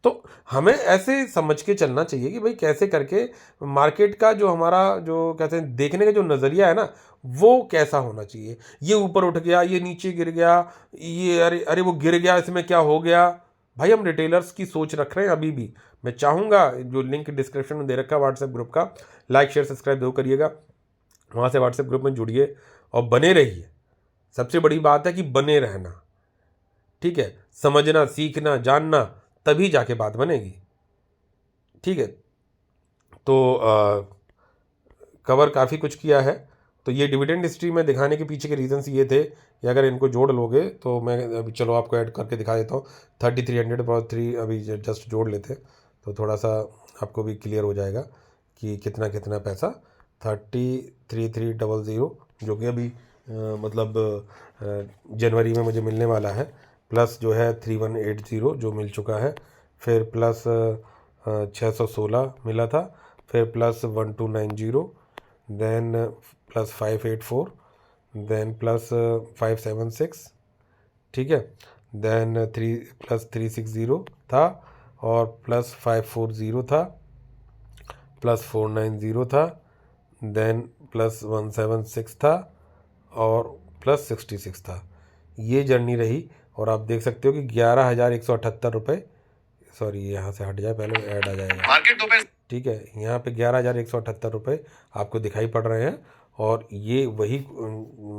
तो हमें ऐसे समझ के चलना चाहिए कि भाई कैसे करके मार्केट का जो हमारा जो कहते हैं देखने का जो नज़रिया है ना, वो कैसा होना चाहिए। ये ऊपर उठ गया, ये नीचे गिर गया, ये अरे अरे वो गिर गया, इसमें क्या हो गया। भाई हम रिटेलर्स की सोच रख रहे हैं अभी भी। मैं चाहूँगा जो लिंक डिस्क्रिप्शन में दे रखा है व्हाट्सएप ग्रुप का, लाइक शेयर सब्सक्राइब जरूर करिएगा, वहाँ से व्हाट्सएप ग्रुप में जुड़िए और बने रहिए। सबसे बड़ी बात है कि बने रहना, ठीक है। समझना, सीखना, जानना, तभी जाके बात बनेगी, ठीक है। तो कवर काफ़ी कुछ किया है तो ये डिविडेंड हिस्ट्री में दिखाने के पीछे के रीजंस ये थे कि अगर इनको जोड़ लोगे तो मैं अभी चलो आपको ऐड करके दिखा देता हूँ। 3300 और 3 अभी जस्ट जोड़ लेते हैं तो थोड़ा सा आपको भी क्लियर हो जाएगा कि कितना कितना पैसा 33,300 जो कि अभी मतलब जनवरी में मुझे मिलने वाला है, प्लस जो है 3180 जो मिल चुका है, फिर प्लस 616 मिला था, फिर plus 1290, then plus 584, then plus 576, ठीक है, देन 360 था, और प्लस 540 था, प्लस 490 था, देन प्लस 176 था, और प्लस 66 था। ये जर्नी रही और आप देख सकते हो कि 11,178 रुपये, सॉरी यहाँ से हट जाए, पहले ऐड आ जाएगा मार्केट 2 पे, ठीक है, यहाँ पे 11,178 रुपये आपको दिखाई पड़ रहे हैं। और ये वही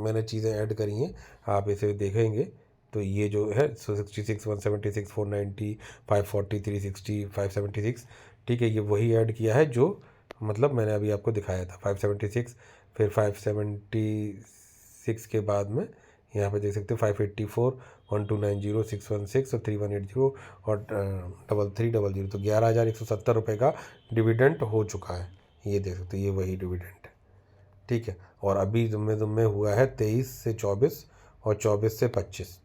मैंने चीज़ें ऐड करी हैं, आप इसे देखेंगे तो ये जो है 66, 176, 490, 540, 360, 576, ठीक है, ये वही ऐड किया है जो मतलब मैंने अभी आपको दिखाया था। 576, फिर 576 के बाद में यहाँ पे देख सकते हो 584, 1290, 616 और 3180 और 3300, तो 11,170 रुपये का डिविडेंड हो चुका है। ये देख सकते हो, ये वही डिविडेंड है, ठीक है। और अभी दुम्मे हुआ है 23 से 24 और 24 से 25,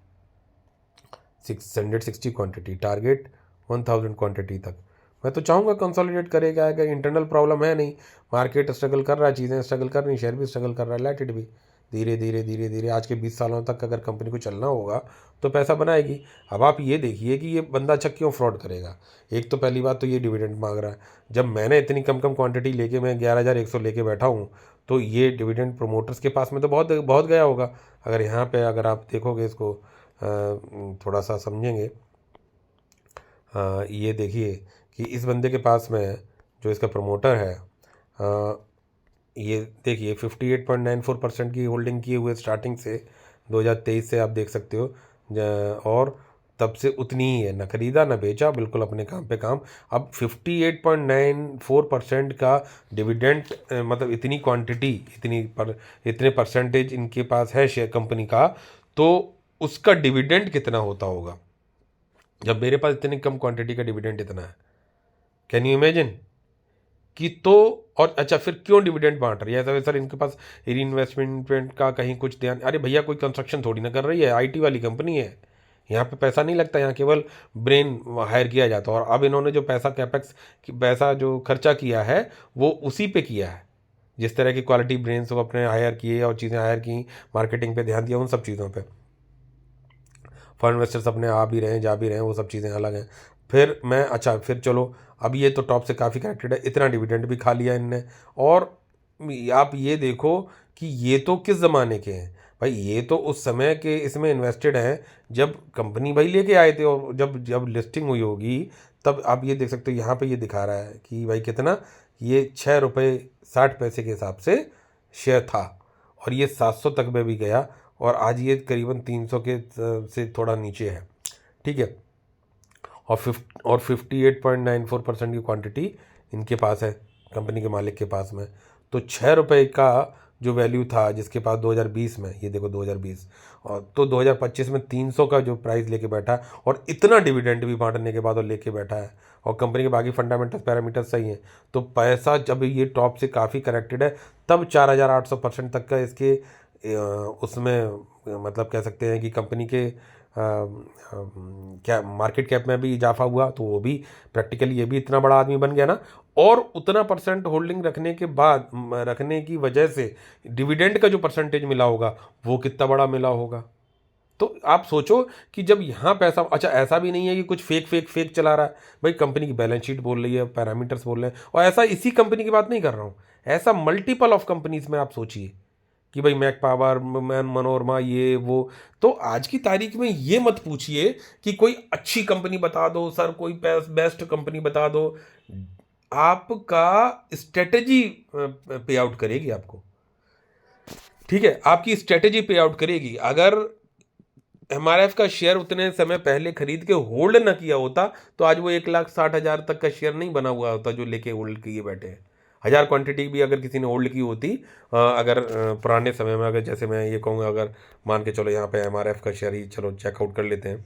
660 क्वांटिटी, टारगेट 1000 क्वांटिटी तक। मैं तो चाहूँगा कंसोलिडेट करेगा, अगर इंटरनल प्रॉब्लम है नहीं, मार्केट स्ट्रगल कर रहा है, चीज़ें स्ट्रगल कर रही, शेयर भी स्ट्रगल कर रहा है, लेट इट भी, धीरे धीरे धीरे धीरे आज के 20 सालों तक अगर कंपनी को चलना होगा तो पैसा बनाएगी। अब आप ये देखिए कि ये बंदा अच्छा क्यों फ्रॉड करेगा। एक तो पहली बात तो ये डिविडेंड मांग रहा है, जब मैंने इतनी कम क्वांटिटी लेके मैं 11,100 लेके बैठा हूँ, तो ये डिविडेंड प्रोमोटर्स के पास में तो बहुत बहुत गया होगा। अगर यहाँ पे अगर आप देखोगे इसको थोड़ा सा समझेंगे, ये देखिए कि इस बंदे के पास में जो इसका प्रमोटर है, ये देखिए 58.94% की होल्डिंग किए हुए स्टार्टिंग से 2023 से आप देख सकते हो, और तब से उतनी ही है, ना खरीदा ना बेचा, बिल्कुल अपने काम पे काम। अब 58.94% का डिविडेंड, मतलब इतनी क्वांटिटी, इतने परसेंटेज इनके पास है शेयर कंपनी का, तो उसका डिविडेंड कितना होता होगा जब मेरे पास इतनी कम क्वांटिटी का डिविडेंड इतना है। कैन यू इमेजिन कि तो, और अच्छा फिर क्यों डिविडेंड बांट रही है ऐसा? सर इनके पास री इन्वेस्टमेंट का कहीं कुछ ध्यान, अरे भैया कोई कंस्ट्रक्शन थोड़ी ना कर रही है, आईटी वाली कंपनी है, यहाँ पे पैसा नहीं लगता, यहाँ केवल ब्रेन हायर किया जाता है। और अब इन्होंने जो पैसा कैपेक्स पैसा जो खर्चा किया है वो उसी पे किया है, जिस तरह की क्वालिटी ब्रेन्स वो अपने हायर किए और चीज़ें हायर की, मार्केटिंग पे ध्यान दिया, उन सब चीज़ों पे। फंड इन्वेस्टर्स अपने आ भी रहे हैं, जा भी रहे हैं, वो सब चीज़ें अलग हैं। फिर मैं, अच्छा फिर चलो, अब ये तो टॉप से काफ़ी कनेक्टेड है, इतना डिविडेंड भी खा लिया इनने। और आप ये देखो कि ये तो किस ज़माने के हैं भाई, ये तो उस समय के इसमें इन्वेस्टेड हैं जब कंपनी भाई लेके आए थे, और जब जब लिस्टिंग हुई होगी तब आप ये देख सकते हो, यहाँ पे ये दिखा रहा है कि भाई कितना, ये 6 रुपये 60 पैसे के हिसाब से शेयर था, और ये 700 तक में भी गया, और आज ये करीबन 300 के से थोड़ा नीचे है, ठीक है। और 58.94% की क्वांटिटी इनके पास है, कंपनी के मालिक के पास में। तो 6 रुपये का जो वैल्यू था जिसके पास 2020 में, ये देखो 2020, और तो 2025 में 300 का जो प्राइस लेके बैठा है, और इतना डिविडेंड भी बांटने के बाद और लेके बैठा है, और कंपनी के बाकी फंडामेंटल पैरामीटर्स सही हैं, तो पैसा जब ये टॉप से काफ़ी कनेक्टेड है, तब 4,800% तक का इसके उसमें मतलब कह सकते हैं कि कंपनी के क्या मार्केट कैप में भी इजाफा हुआ, तो वो भी प्रैक्टिकली ये भी इतना बड़ा आदमी बन गया ना। और उतना परसेंट होल्डिंग रखने के बाद, रखने की वजह से डिविडेंड का जो परसेंटेज मिला होगा वो कितना बड़ा मिला होगा। तो आप सोचो कि जब यहाँ पैसा, अच्छा ऐसा भी नहीं है कि कुछ फेक चला रहा है भाई, कंपनी की बैलेंस शीट बोल रही है, पैरामीटर्स बोल रहे हैं, और ऐसा इसी कंपनी की बात नहीं कर रहा हूँ, ऐसा मल्टीपल ऑफ कंपनीज में आप सोचिए कि भाई मैक पावर, मनोरमा, ये वो। तो आज की तारीख में ये मत पूछिए कि कोई अच्छी कंपनी बता दो सर, कोई बेस्ट कंपनी बता दो, आपका स्ट्रेटेजी पे आउट करेगी आपको, ठीक है, आपकी स्ट्रेटेजी पे आउट करेगी। अगर एमआरएफ का शेयर उतने समय पहले खरीद के होल्ड ना किया होता तो आज वो 1,60,000 तक का शेयर नहीं बना हुआ होता जो लेके होल्ड किए बैठे हैं। 1000 क्वांटिटी भी अगर किसी ने होल्ड की होती, अगर पुराने समय में, अगर जैसे मैं ये कहूँगा, अगर मान के चलो यहाँ पे MRF का शेयर ही चलो चेकआउट कर लेते हैं।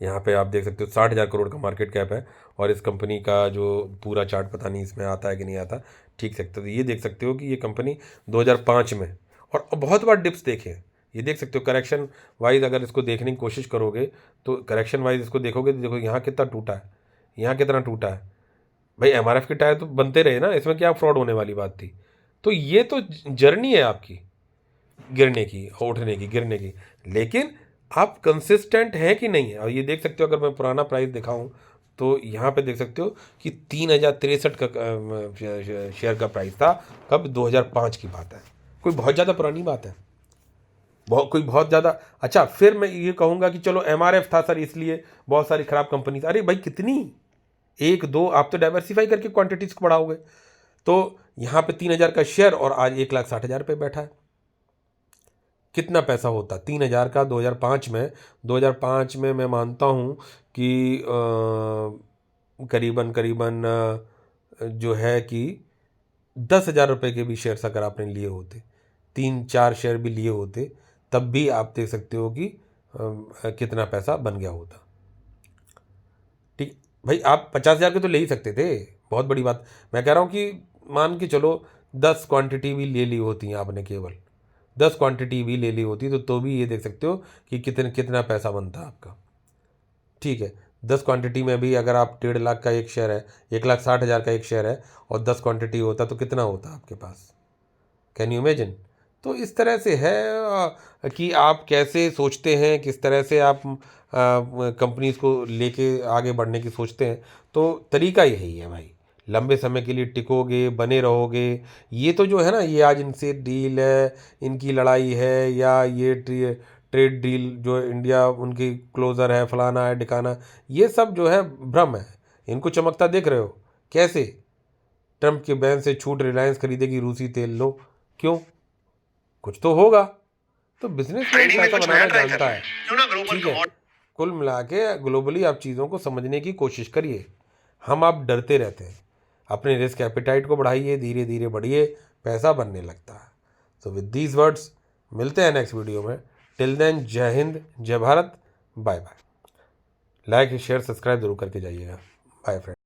यहाँ पे आप देख सकते हो 60,000 करोड़ का मार्केट कैप है, और इस कंपनी का जो पूरा चार्ट पता नहीं इसमें आता है कि नहीं आता, ठीक सकते हो। तो ये देख सकते हो कि ये कंपनी 2005 में, और बहुत बार डिप्स देखे हैं, ये देख सकते हो। करेक्शन वाइज अगर इसको देखने की कोशिश करोगे तो करेक्शन वाइज इसको देखोगे तो देखो यहाँ कितना टूटा है, यहाँ कितना टूटा है। भाई MRF के टायर तो बनते रहे ना, इसमें क्या फ्रॉड होने वाली बात थी। तो ये तो जर्नी है आपकी गिरने की, उठने की, गिरने की, लेकिन आप कंसिस्टेंट हैं कि नहीं है। और ये देख सकते हो, अगर मैं पुराना प्राइस दिखाऊं तो यहाँ पे देख सकते हो कि 3063 का शेयर का प्राइस था। कब? 2005 की बात है, कोई बहुत ज़्यादा पुरानी बात है, कोई बहुत ज़्यादा। अच्छा, फिर मैं ये कहूँगा कि चलो MRF था सर, इसलिए बहुत सारी खराब कंपनी। अरे भाई कितनी, एक दो, आप तो डाइवर्सिफाई करके क्वांटिटीज को बढ़ाओगे। तो यहाँ पे 3000 का शेयर और आज 1,60,000 पे बैठा है। कितना पैसा होता 3000 का 2005 में? 2005 में मैं मानता हूँ कि करीबन करीबन जो है कि 10,000 रुपये के भी शेयर्स अगर आपने लिए होते, 3-4 शेयर भी लिए होते, तब भी आप देख सकते हो कि कितना पैसा बन गया होता। ठीक भाई, आप 50,000 के तो ले ही सकते थे, बहुत बड़ी बात। मैं कह रहा हूँ कि मान के चलो 10 क्वांटिटी भी ले ली होती आपने, केवल 10 क्वांटिटी भी ले ली होती तो भी ये देख सकते हो कि कितना पैसा बनता आपका। ठीक है, 10 क्वांटिटी में भी अगर आप 1.5 लाख का एक शेयर है, 1,60,000 का एक शेयर है, और 10 क्वांटिटी होता तो कितना होता आपके पास? Can you imagine? तो इस तरह से है कि आप कैसे सोचते हैं, किस तरह से आप कंपनीज को लेके आगे बढ़ने की सोचते हैं। तो तरीका यही है भाई, लंबे समय के लिए टिकोगे, बने रहोगे। ये तो जो है ना, ये आज इनसे डील है, इनकी लड़ाई है, या ये ट्रेड डील जो इंडिया उनकी क्लोजर है, फलाना है, डिकाना, ये सब जो है भ्रम है। इनको चमकता देख रहे हो कैसे? ट्रंप के बैन से छूट, रिलायंस खरीदेगी रूसी तेल, लो। क्यों? कुछ तो होगा। तो बिजनेस में पैसा बनाना जानता है, ठीक है। कुल मिला के ग्लोबली आप चीज़ों को समझने की कोशिश करिए। आप डरते रहते हैं। अपने रिस्क एपिटाइट को बढ़ाइए, धीरे धीरे बढ़िए, पैसा बनने लगता है। सो विद दीज वर्ड्स मिलते हैं नेक्स्ट वीडियो में। टिल देन, जय हिंद, जय Bharat, bye bye. Like share subscribe जरूर करके जाइएगा। Bye friend.